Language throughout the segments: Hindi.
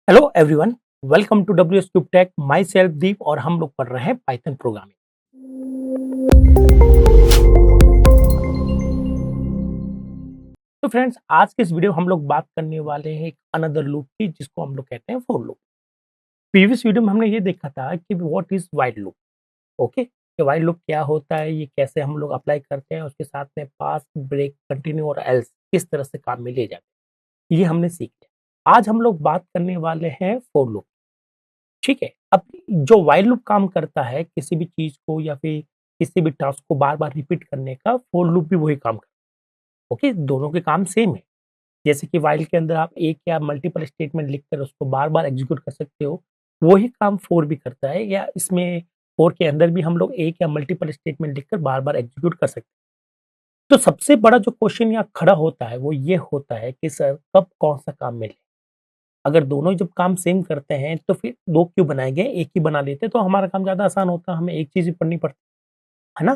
Hello everyone, welcome to W S Tube Tech. Myself Deep और हम लोग पढ़ रहे हैं पाइथन प्रोग्रामिंग। तो फ्रेंड्स, आज के इस वीडियो में हम लोग बात करने वाले हैं एक अनदर लूप की, जिसको हम लोग कहते हैं फॉर लूप। प्रीवियस वीडियो में हमने ये देखा था कि what is while loop. Okay, कि व्हाइल लूप क्या होता है, ये कैसे हम लोग अप्लाई करते हैं, उसके साथ में पास, ब्रेक, कंटिन्यू और एल्स किस तरह से काम में लिए जाते हैं, ये हमने सीख लिया। आज हम लोग बात करने वाले हैं फॉर लूप। ठीक है, अब जो व्हाइल लूप काम करता है किसी भी चीज को या फिर किसी भी टास्क को बार बार रिपीट करने का, फॉर लूप भी वही काम करता है। ओके, दोनों के काम सेम है। जैसे कि व्हाइल के अंदर आप एक या मल्टीपल स्टेटमेंट लिखकर उसको बार बार एग्जीक्यूट कर सकते हो, वही काम फोर भी करता है। या इसमें फोर के अंदर भी हम लोग एक या मल्टीपल स्टेटमेंट लिखकर बार बार एग्जीक्यूट कर सकते हैं। तो सबसे बड़ा जो क्वेश्चन यहाँ खड़ा होता है वो ये होता है कि सर कब कौन सा काम मिले। अगर दोनों जब काम सेम करते हैं तो फिर 2 क्यों बनाए गए, 1 ही बना लेते तो हमारा काम ज़्यादा आसान होता, हमें एक चीज़ ही पढ़नी पड़ती, है ना?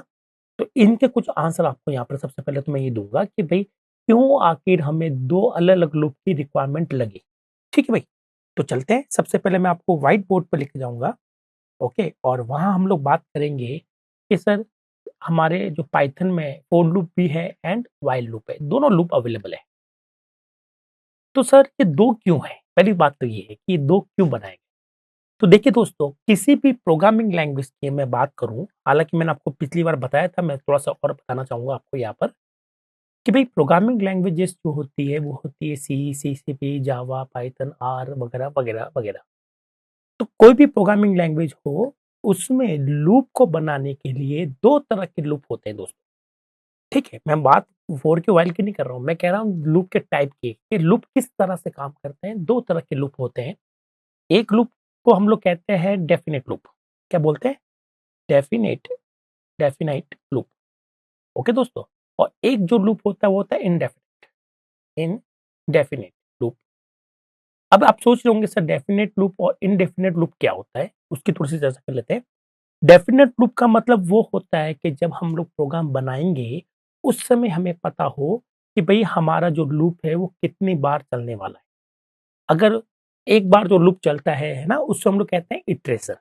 तो इनके कुछ आंसर आपको यहाँ पर सबसे पहले तो मैं ये दूँगा कि भई क्यों आखिर हमें 2 अलग-अलग लूप की रिक्वायरमेंट लगी? ठीक है भई? तो चलते हैं, सबसे पहले मैं आपको व्हाइट बोर्ड पे लेके जाऊँगा, ओके? और वहाँ हम लोग बात करेंगे कि सर हमारे जो पाइथन में फॉर लूप भी है एंड व्हाइल लूप है, दोनों लूप अवेलेबल है। तो सर ये 2 क्यों है? पहली बात तो ये है कि ये 2 क्यों बनाए गए? तो देखिए दोस्तों, किसी भी प्रोग्रामिंग लैंग्वेज की मैं बात करूँ, हालाँकि मैंने आपको पिछली बार बताया था, मैं थोड़ा-सा और बताना चाहूँगा आपको यहाँ पर कि भई प्रोग्रामिंग लैंग्वेजेज़ जो होती है, वो होती है सी, सी++, जावा, पाइथन, आर वगैरह, वगैरह, वगैरह। तो कोई भी प्रोग्रामिंग लैंग्वेज हो, उसमें लूप को बनाने के लिए 2 तरह के लूप होते हैं दोस्तों, ठीक है? मैं बात फॉर के व्हाइल की नहीं कर रहा हूँ, मैं कह रहा हूँ लूप के टाइप की, कि लूप किस तरह से काम करते हैं। 2 तरह के लूप होते हैं। एक लूप को हम लोग कहते हैं डेफिनिट लूप। क्या बोलते हैं? Definite definite loop. ओके दोस्तों। और एक जो लूप होता है वो होता है इनडेफिनिट लूप। अब आप सोच रहे होंगे सर डेफिनिट लूप और इनडेफिनिट लूप क्या होता है, उसकी थोड़ी सी चर्चा कर लेते हैं। डेफिनिट लूप का मतलब वो होता है कि जब हम लोग प्रोग्राम बनाएंगे, उस समय हमें पता हो कि भाई हमारा जो लूप है वो कितनी बार चलने वाला है। अगर एक बार जो लूप चलता है ना, उसको हम लोग कहते हैं इटरेशन।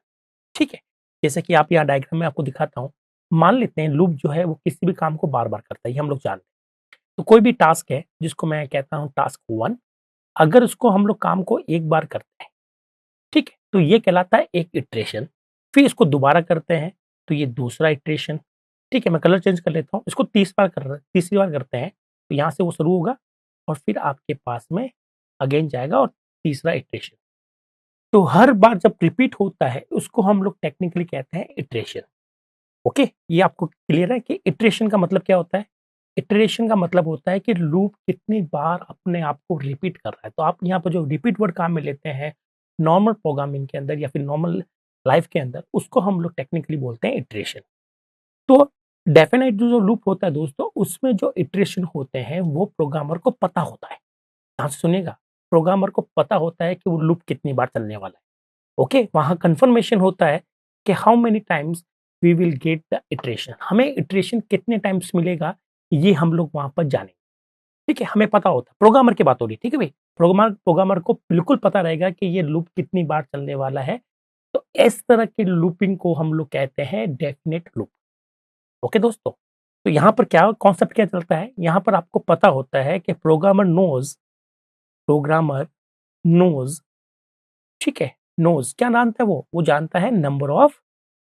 ठीक है? जैसे कि आप यहाँ डायग्राम में आपको दिखाता हूँ। मान लेते हैं लूप जो है वो किसी भी काम को बार-बार करता है, ये हम लोग जानते हैं। तो कोई भी टास्क है जिसको मैं कहता हूँ टास्क 1, अगर उसको हम लोग काम को एक बार करते हैं, ठीक है? तो ये कहलाता है एक इटरेशन। फिर इसको दोबारा करते हैं, तो ये दूसरा इटरेशन। ठीक है? मैं कलर चेंज कर लेता हूँ। इसको 30 बार कर रहे हैं, तीसरी बार करते हैं, तो यहाँ से वो शुरू होगा और फिर आपके पास में अगेन जाएगा और तीसरा इटरेशन। तो हर बार जब रिपीट होता है, उसको हम लोग टेक्निकली कहते हैं इटरेशन। ओके, ये आपको क्लियर है कि इटरेशन का मतलब क्या होता है? इटरेशन का मतलब होता है कि लूप कितनी बार अपने आप को रिपीट कर रहा है। तो आप यहाँ पर जो रिपीट वर्ड काम में लेते हैं, नॉर्मल प्रोग्रामिंग के अंदर या फिर नॉर्मल लाइफ के अंदर, उसको हम लोग टेक्निकली बोलते हैं इटरेशन। तो डेफिनाइट जो लूप होता है दोस्तों, उसमें जो इटरेशन होते हैं, वो प्रोग्रामर को पता होता है। ध्यान से सुनिएगा, प्रोग्रामर को पता होता है कि वो लूप कितनी बार चलने वाला है। ओके, वहाँ कन्फर्मेशन होता है कि how many times we will get the iteration, हमें इटरेशन कितने टाइम्स मिलेगा, ये हम लोग वहाँ पर जानेंगे। ठीक है, हमें पता होता है, प्रोग्रामर की बात हो रही है, ठीक है भाई? प्रोग्रामर प्रोग्रामर को बिल्कुल पता रहेगा कि ये लूप कितनी बार चलने वाला है। तो इस तरह की लूपिंग को हम लोग कहते हैं डेफिनिट लूप। ओके दोस्तों, तो यहाँ पर क्या कॉन्सेप्ट क्या चलता है, यहाँ पर आपको पता होता है कि प्रोग्रामर नोज, ठीक है? नोज क्या जानता है वो जानता है नंबर ऑफ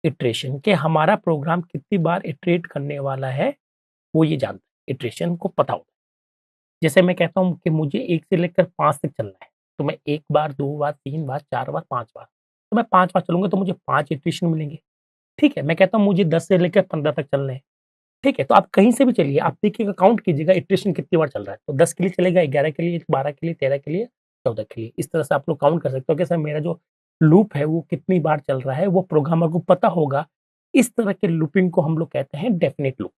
इटरेशन, कि हमारा प्रोग्राम कितनी बार इटरेट करने वाला है, वो ये जानता है, इटरेशन को पता होता है। जैसे मैं कहता हूँ कि मुझे 1 से लेकर 5 तक चलना है, तो मैं 1 बार, 2 बार, 3 बार, 4 बार, 5 बार, तो मैं 5 बार चलूँगा तो मुझे 5 इटरेशन मिलेंगे। ठीक है? मैं कहता हूँ मुझे 10 से लेकर 15 तक चलने हैं, ठीक है? तो आप कहीं से भी चलिए, आप देखिएगा, काउंट कीजिएगा इटरेशन कितनी बार चल रहा है। तो 10 के लिए चलेगा, 11 के लिए, 12 के लिए, 13 के लिए, 14 के लिए। इस तरह से आप लोग काउंट कर सकते हो कि सर मेरा जो लूप है वो कितनी बार चल रहा है, वो प्रोग्रामर को पता होगा। इस तरह के लूपिंग को हम लोग कहते हैं डेफिनिट लूप।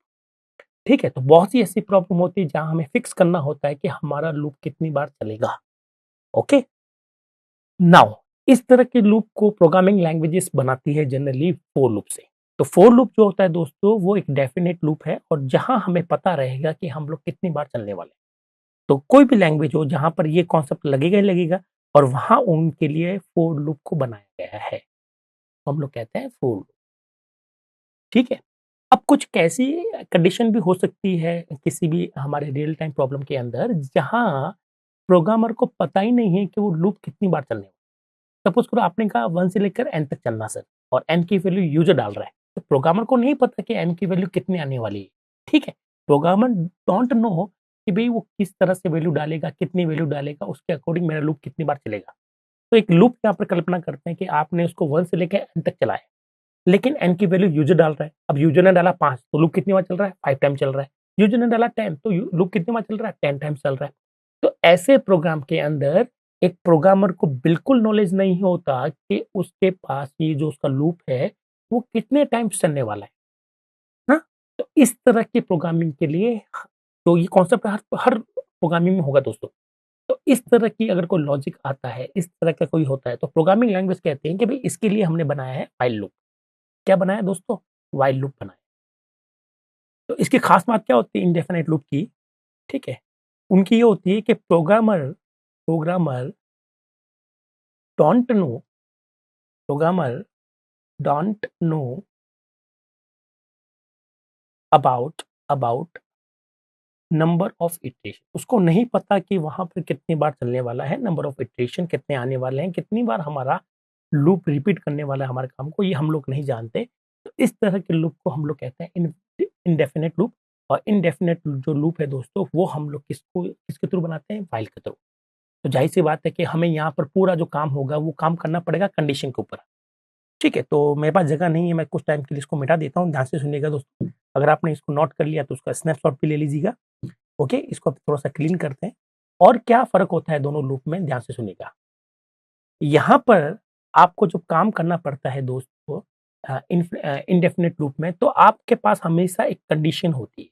ठीक है? तो बहुत सी ऐसी प्रॉब्लम होती है जहाँ हमें फिक्स करना होता है कि हमारा लूप कितनी बार चलेगा। ओके? नाउ इस तरह के लूप को प्रोग्रामिंग लैंग्वेजेस बनाती है जनरली फॉर लूप से। तो फॉर लूप जो होता है दोस्तों, वो एक डेफिनिट लूप है और जहाँ हमें पता रहेगा कि हम लोग कितनी बार चलने वाले हैं। तो कोई भी लैंग्वेज हो जहाँ पर ये कॉन्सेप्ट लगेगा ही लगेगा, और वहाँ उनके लिए फोर लूप को बनाया गया है। तो हम लोग कहते हैं फोर लूप, ठीक है? अब कुछ कैसी कंडीशन भी हो सकती है किसी भी हमारे रियल टाइम प्रॉब्लम के अंदर, जहाँ प्रोग्रामर को पता ही नहीं है कि वो लूप कितनी बार चलने वाला है। सपोज़ करो आपने कहा 1 से लेकर n तक चलना सर, और n की वैल्यू यूज़र डाल रहा है। तो प्रोग्रामर को नहीं पता कि n की वैल्यू कितनी आने वाली है, ठीक है? प्रोग्रामर डोंट नो कि भई वो किस तरह से वैल्यू डालेगा, कितनी वैल्यू डालेगा, उसके अकॉर्डिंग मेरा लूप कितनी बार चलेगा। तो एक लूप यहाँ पर कल्पना करते हैं कि आपने उसको 1 से लेकर n तक चलाया, लेकिन n की वैल्यू यूज़र डाल रहा है। अब यूज़र ने डाला 5 तो लूप कितनी बार चल रहा है? 5 टाइम चल रहा है। यूज़र ने डाला 10 तो लूप कितनी बार चल रहा है? 10 टाइम्स चल रहा है। तो ऐसे प्रोग्राम के अंदर एक प्रोग्रामर को बिल्कुल नॉलेज नहीं होता कि उसके पास ये जो उसका लूप है, वो कितने टाइम्स चलने वाला है ना? तो इस तरह के प्रोग्रामिंग के लिए तो ये कॉन्सेप्ट हर हर प्रोग्रामिंग में होगा दोस्तों। तो इस तरह की अगर कोई लॉजिक आता है, इस तरह का कोई होता है, तो प्रोग्रामिंग लैंग्वेज कहते हैं कि भई इसके लिए हमने बनाया है व्हाइल लूप। क्या बनाया दोस्तों? व्हाइल लूप बनाया। तो इसकी खास बात क्या होती है इंडेफिनिट लूप की, ठीक है? उनकी ये होती है कि programmer programmer don't know programmer don't know about about number of iteration. उसको नहीं पता कि वहाँ पे कितनी बार चलने वाला है, नंबर ऑफ इटरेशन कितने आने वाले हैं, कितनी बार हमारा लूप रिपीट करने वाला है हमारे काम को, ये हम लोग नहीं जानते। तो इस तरह के लूप को हम लोग कहते हैं इंडेफिनिट लूप। और इंडेफिनिट जो लूप है दोस्तों, वो हम लोग किसके थ्रू बनाते हैं? व्हाइल के थ्रू। तो ज़ाहिर-सी बात है कि हमें यहाँ पर पूरा जो काम होगा, वो काम करना पड़ेगा कंडीशन के ऊपर। ठीक है, तो मेरे पास जगह नहीं है, मैं कुछ टाइम के लिए इसको मिटा देता हूँ, ध्यान से सुनिएगा दोस्तों। अगर आपने इसको नोट कर लिया तो उसका स्नैपशॉट भी ले लीजिएगा। ओके, इसको अब थोड़ा-सा क्लीन करते हैं। और क्या फ़र्क होता है दोनों लूप में, ध्यान से सुनिएगा। यहाँ पर आपको जो काम करना पड़ता है दोस्तों इंडेफिनिट लूप में, तो आपके पास हमेशा एक कंडीशन होती है।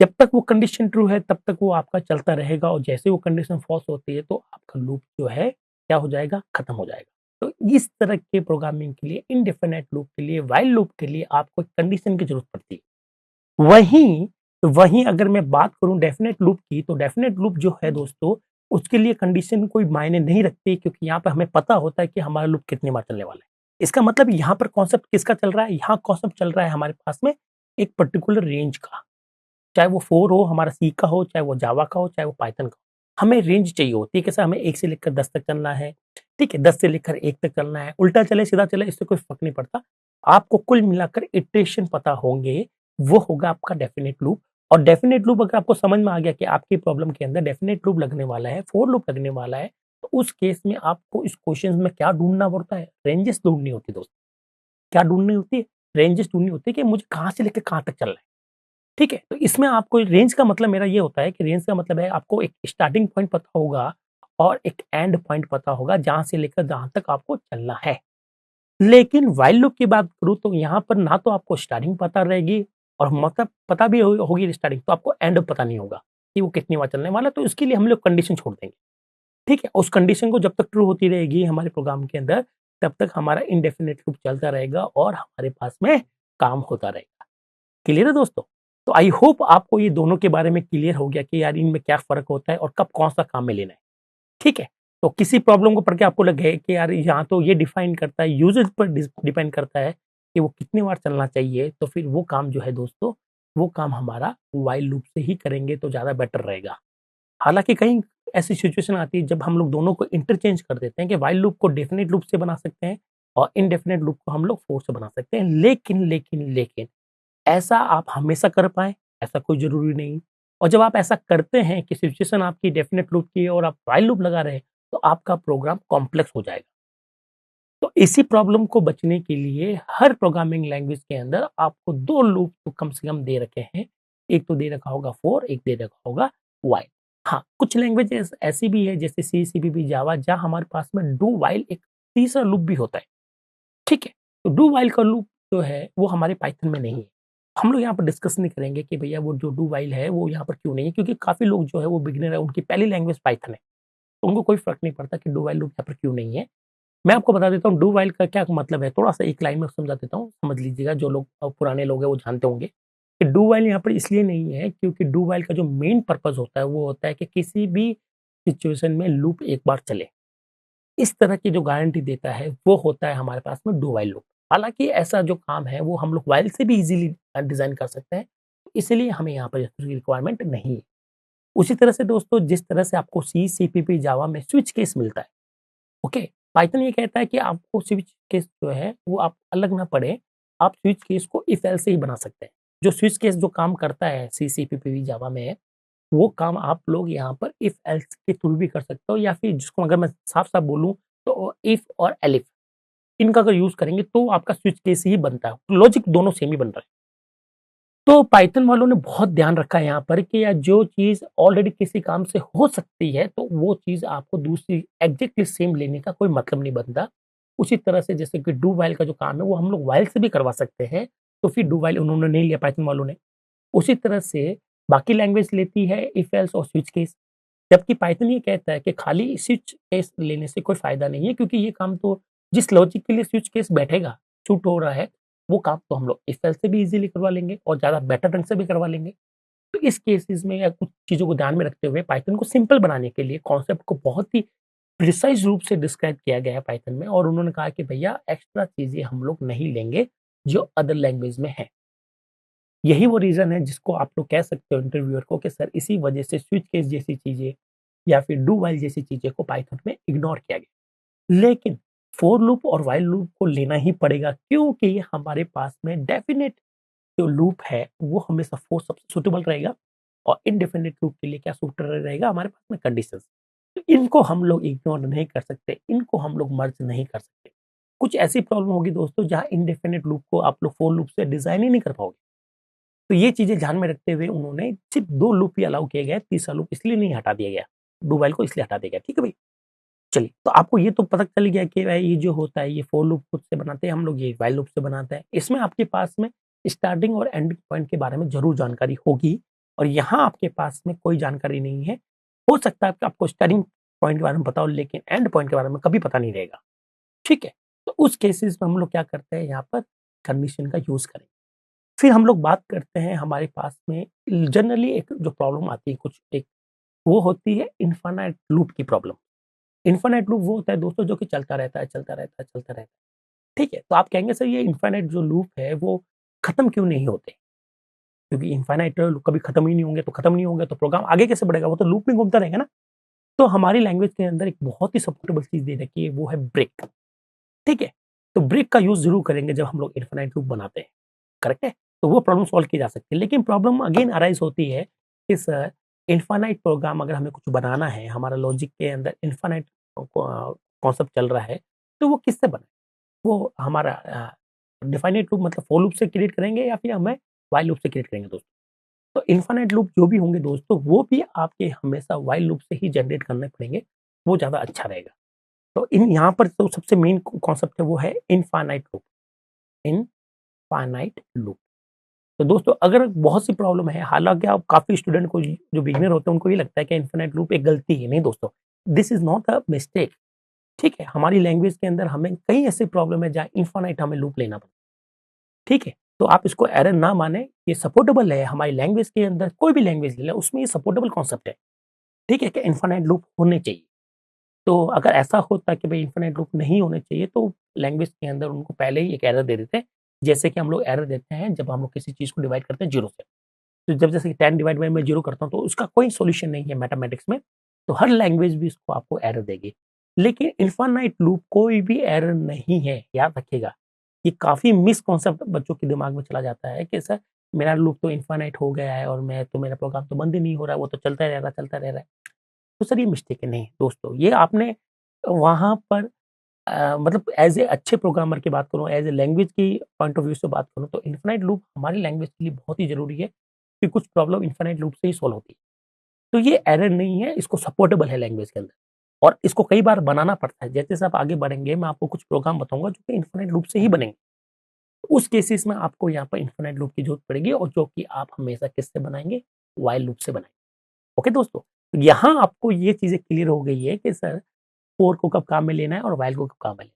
जब तक वो कंडीशन ट्रू है तब तक वो आपका चलता रहेगा, और जैसे वो कंडीशन फॉल्स होती है तो आपका लूप जो है क्या हो जाएगा? खत्म हो जाएगा। तो इस तरह के प्रोग्रामिंग के लिए, इंडेफिनिट लूप के लिए, व्हाइल लूप के लिए आपको एक कंडीशन की ज़रूरत पड़ती है। वहीं वहीं अगर मैं बात करूँ डेफिनिट लूप की, तो डेफिनिट लूप जो है दोस्तों, उसके लिए कंडीशन कोई मायने नहीं रखती, क्योंकि यहाँ पे हमें पता होता है कि हमारा लूप कितनी बार चलने वाला है। इसका मतलब यहाँ पर कॉन्सेप्ट किसका चल रहा है? यहाँ कॉन्सेप्ट चल रहा है हमारे पास में एक पर्टिकुलर रेंज का। चाहे वो 4 हो, हमारा सी का हो, चाहे वो जावा का हो, चाहे वो पाइथन का हो। हमें रेंज चाहिए होती है, कैसे हमें 1 से लेकर 10 तक चलना है, ठीक है? 10 से लेकर 1 तक चलना है, उल्टा चले, सीधा चले, इससे कोई फ़र्क नहीं पड़ता। आपको कुल मिलाकर इटरेशन पता होंगे, वो होगा आपका डेफिनिट लूप। और डेफिनिट लूप अगर आपको समझ में आ गया कि आपकी प्रॉब्लम के अंदर डेफिनिट लूप लगने वाला है, फोर लूप लगने वाला है, तो उस केस में आपको इस क्वेश्चन में क्या ढूँढना पड़ता है? रेंजेस ढूँढनी होती है दोस्तों। क्या ढूँढनी होती है? रेंजेस ढूँढनी होती है कि मुझे कहाँ से लेकर कहाँ तक चलना है। ठीक है? तो इसमें आपको रेंज का मतलब मेरा ये होता है कि रेंज का मतलब है आपको एक स्टार्टिंग पॉइंट पता होगा और एक एंड पॉइंट पता होगा, जहाँ से लेकर जहाँ तक आपको चलना है। लेकिन व्हाइल लूप की बात करूँ तो यहाँ पर ना तो आपको स्टार्टिंग पता रहेगी, और मतलब पता भी होगी स्टार्टिंग, तो आपको एंड पता नहीं होगा कि वो कितनी बार चलने वाला है, तो इसके लिए हम लोग कंडीशन छोड़ देंगे। ठीक है? उस कंडीशन को जब तक ट्रू होती रहेगी हमारे प्रोग्राम के अंदर, तब तक हमारा इंडेफिनिट लूप चलता रहेगा और हमारे पास में काम होता रहेगा। क्लियर है दोस्तों? तो आई होप आपको ये दोनों के बारे में क्लियर हो गया कि यार इनमें क्या फ़र्क होता है और कब कौन-सा काम में लेना है। ठीक है? तो किसी प्रॉब्लम को पढ़ के आपको लगे कि यार यहाँ तो ये डिफाइन करता है, यूसेज पर डिपेंड करता है कि वो कितनी बार चलना चाहिए, तो फिर वो काम जो है दोस्तों, वो काम हमारा व्हाइल लूप से ही करेंगे तो ज़्यादा बेटर रहेगा। हालाँकि कहीं ऐसी सिचुएशन आती है जब हम लोग दोनों को इंटरचेंज कर देते हैं कि व्हाइल लूप को डेफिनिट लूप से बना सकते हैं और इनडेफिनिट लूप को हम लोग फोर से बना सकते हैं। लेकिन ऐसा आप हमेशा कर पाएँ, ऐसा कोई ज़रूरी नहीं। और जब आप ऐसा करते हैं कि सिचुएशन आपकी डेफिनिट लूप की है और आप व्हाइल लूप लगा रहे हैं, तो आपका प्रोग्राम कॉम्प्लेक्स हो जाएगा। तो इसी प्रॉब्लम को बचने के लिए हर प्रोग्रामिंग लैंग्वेज के अंदर आपको 2 लूप तो कम से कम दे रखे हैं। एक तो दे रखा होगा फॉर, एक दे रखा होगा व्हाइल। हाँ, कुछ लैंग्वेजेज़ ऐसी भी है जैसे सी, सीपीपी, जावा, जहाँ हमारे पास में डू व्हाइल एक तीसरा लूप भी होता है। ठीक है? तो डू व्हाइल का लूप जो है वो हमारे पाइथन में नहीं है। हम लोग यहाँ पर डिस्कस नहीं करेंगे कि भैया वो जो डू व्हाइल है वो यहाँ पर क्यों नहीं है, क्योंकि काफ़ी लोग जो है वो बिगिनर है, उनकी पहली लैंग्वेज पाइथन है। तो उनको कोई फ़र्क नहीं पड़ता कि डू व्हाइल लूप यहाँ पर क्यों नहीं है। मैं आपको बता देता हूँ डू व्हाइल का क्या मतलब है, थोड़ा-सा एक लाइन में समझा देता हूँ, समझ लीजिएगा। जो लोग पुराने लोग हैं वो जानते होंगे कि डू व्हाइल यहाँ पर इसलिए नहीं है क्योंकि डू व्हाइल का जो मेन पर्पज़ होता है वो होता है कि किसी भी सिचुएशन में लूप एक बार चले। इस तरह की जो गारंटी देता है वो होता है हमारे पास में डू व्हाइल लूप। हालाँकि ऐसा जो काम है वो हम लोग व्हाइल से भी ईज़िली डिज़ाइन कर सकते हैं, इसीलिए हमें यहाँ पर इसकी रिक्वायरमेंट नहीं है। उसी तरह से दोस्तों जिस तरह से आपको सी, सीपीपी, जावा में स्विच केस मिलता है, ओके? पाइथन ये कहता है कि आपको स्विच केस जो है वो आप अलग ना पढ़ें, आप स्विच केस को इफ एल्स से ही बना सकते हैं। जो स्विच केस जो काम करता है सी, सीपीपी, जावा में, वो काम आप लोग यहाँ पर इफ एल्स के थ्रू भी कर सकते हो या फिर जिसको अगर मैं साफ-साफ बोलूँ तो इफ और एलिफ इनका अगर यूज़ करेंगे तो आपका स्विच केस ही बनता है। लॉजिक दोनों सेम ही बन रहा है। तो पाइथन वालों ने बहुत ध्यान रखा है यहाँ पर कि या जो चीज़ ऑलरेडी किसी काम से हो सकती है, तो वो चीज़ आपको दूसरी एग्ज़ैक्टली सेम लेने का कोई मतलब नहीं बनता। उसी तरह से जैसे कि डू व्हाइल का जो काम है, वो हम लोग व्हाइल से भी करवा सकते हैं, तो फिर डू व्हाइल उन्होंने नहीं लिया पाइथन वालों ने। उसी तरह से बाकी लैंग्वेज लेती है इफ एल्स और स्विच केस, जबकि पाइथन ये कहता है कि खाली स्विच केस लेने से कोई फ़ायदा नहीं है क्योंकि ये काम तो जिस लॉजिक के लिए स्विच केस बैठेगा, शूट हो रहा है, वो काम तो हम लोग इफ एल्स से भी ईज़िली करवा लेंगे और ज़्यादा बेटर ढंग से भी करवा लेंगे। तो इस केसेज़ में या कुछ चीज़ों को ध्यान में रखते हुए पाइथन को सिंपल बनाने के लिए कॉन्सेप्ट को बहुत ही प्रिसाइज़ रूप से डिस्क्राइब किया गया है पाइथन में और उन्होंने कहा कि भैया एक्स्ट्रा चीज़ें हम लोग नहीं लेंगे, जो अदर लैंग्वेज में है। यही वो रीज़न है जिसको आप लोग कह सकते हो इंटरव्यूअर को कि सर इसी वजह से स्विच केस जैसी चीज़ें या फिर डू व्हाइल जैसी चीज़ें को पाइथन में इग्नोर किया गया। लेकिन फोर लूप और व्हाइल लूप को लेना ही पड़ेगा क्योंकि हमारे पास में डेफिनिट जो लूप है वो हमेशा फोर सबसे सूटेबल रहेगा और इनडेफिनिट लूप के लिए क्या सूटेबल रहेगा हमारे पास में कंडीशंस। तो इनको हम लोग इग्नोर नहीं कर सकते, इनको हम लोग मर्ज नहीं कर सकते। कुछ ऐसी प्रॉब्लम होगी दोस्तों जहाँ इनडेफिनिट लूप को आप लोग फोर लूप से डिज़ाइन ही नहीं कर पाओगे। तो ये चीज़ें ध्यान में रखते हुए उन्होंने सिर्फ़ 2 लूप ही अलाउ किए गए, तीसरा लूप इसलिए नहीं हटा दिया गया। डू व्हाइल को इसलिए हटा दिया गया, ठीक है भई? चलिए, तो आपको ये तो पता चल गया कि भाई ये जो होता है ये फोर लूप खुद से बनाते हैं हम लोग, ये व्हाइल लूप से बनाते हैं। इसमें आपके पास में स्टार्टिंग और एंडिंग पॉइंट के बारे में ज़रूर जानकारी होगी और यहाँ आपके पास में कोई जानकारी नहीं है। हो सकता है कि आपको स्टार्टिंग पॉइंट के बारे में पता हो लेकिन एंड पॉइंट के बारे में कभी पता नहीं रहेगा, ठीक है? तो उस केसेज़ में हम लोग क्या करते हैं यहाँ पर कंडीशन का यूज़ करेंगे। फिर हम लोग बात करते हैं हमारे पास में जनरली एक जो प्रॉब्लम आती है कुछ एक वो होती है इन्फिनाइट लूप की प्रॉब्लम। इन्फिनाइट लूप वो होता है दोस्तों जो कि चलता रहता है, चलता रहता है, चलता रहता है। ठीक है? तो आप कहेंगे सर ये इन्फिनाइट जो लूप है वो खत्म क्यों नहीं होते? क्योंकि इन्फिनाइट कभी खत्म ही नहीं होंगे, तो खत्म नहीं होंगे तो प्रोग्राम आगे कैसे बढ़ेगा? वो तो लूप में घूमता रहेगा ना। तो हमारी लैंग्वेज के अंदर एक बहुत ही सपोर्टेबल चीज़ दे रखी है वो है ब्रेक। ठीक है? तो ब्रेक का यूज़ ज़रूर करेंगे जब हम लोग इन्फिनाइट लूप बनाते हैं। करेक्ट है? तो वो प्रॉब्लम सॉल्व की जा सकती है। लेकिन प्रॉब्लम अगेन अराइज़ होती है कि सर इन्फिनाइट प्रोग्राम अगर हमें कुछ बनाना है, हमारा लॉजिक के अंदर इन्फिनाइट कॉन्सेप्ट चल रहा है, तो वो किससे बने? वो हमारा डिफाइनाइट लूप मतलब फॉर लूप से क्रिएट करेंगे या फिर हमें व्हाइल लूप से क्रिएट करेंगे दोस्तों। तो इन्फिनाइट लूप जो भी होंगे दोस्तों, वो भी आपके हमेशा व्हाइल लूप से ही जनरेट करने पड़ेंगे, वो ज़्यादा अच्छा रहेगा। तो इन यहाँ पर तो सबसे मेन कॉन्सेप्ट है वो है इनफाइनाइट लूप, इनफाइनाइट लूप। तो दोस्तों अगर बहुत सी प्रॉब्लम है, हालाँकि आप काफ़ी स्टूडेंट को जो बिगिनर होते हैं उनको ये लगता है कि इनफाइनाइट लूप एक गलती है। नहीं दोस्तों, this is not a mistake. ठीक है? हमारी लैंग्वेज के अंदर हमें कई ऐसी प्रॉब्लम है जहाँ इनफाइनाइट हमें लूप लेना पड़ता है। ठीक है? तो आप इसको एरर ना मानें, ये सपोर्टेबल है हमारी लैंग्वेज के अंदर कोई भी लैंग्वेज ले लें उसमें ये सपोर्टेबल कॉन्सेप्ट है। ठीक है? कि इनफाइनाइट लूप होने चाहिए। तो अगर ऐसा होता कि भई इन्फिनाइट लूप नहीं होने चाहिए तो लैंग्वेज के अंदर उनको पहले ही एक एरर दे देते हैं। जैसे कि हम लोग एरर देते हैं जब हम लोग किसी चीज़ को डिवाइड करते हैं 0 से। तो जब जैसे कि 10 डिवाइड बाय मैं 0 करता हूँ तो उसका कोई सॉल्यूशन नहीं है मैथमेटिक्स में। तो हर लैंग्वेज भी इसको आपको एरर देगी। लेकिन इन्फिनाइट लूप कोई भी एरर नहीं है, याद रखिएगा। ये काफ़ी मिसकॉन्सेप्ट बच्चों के दिमाग में चला जाता है कि सर मेरा लूप तो इन्फिनाइट हो गया है और मेरा प्रोग्राम तो बंद ही नहीं हो रहा है, वो तो चलता रह रहा है, चलता रह रहा है। तो सर ये मिस्टेक है। नहीं दोस्तों, ये आपने वहाँ पर मतलब एज़ ए अच्छे प्रोग्रामर की बात करूँ, एज़ ए लैंग्वेज की पॉइंट ऑफ व्यू से बात करूँ तो इन्फिनाइट लूप हमारी लैंग्वेज के लिए बहुत ही ज़रूरी है, कि कुछ प्रॉब्लम इन्फिनाइट लूप से ही सॉल्व होती है। तो ये एरर नहीं है, इसको सपोर्टेबल है लैंग्वेज के अंदर और इसको कई बार बनाना पड़ता है। जैसे-जैसे आप आगे बढ़ेंगे, मैं आपको कुछ प्रोग्राम बताऊँगा जो कि इन्फिनाइट लूप से ही बनेंगे। उस केसेस में आपको यहाँ पर इन्फिनाइट लूप की ज़रूरत पड़ेगी और जो कि आप हमेशा किससे बनाएँगे? व्हाइल लूप से बनाएँगे। ओके दोस्तों? यहाँ आपको ये चीज़ें क्लियर हो गई है कि सर फोर को कब काम में लेना है और व्हाइल को कब काम में लेना है।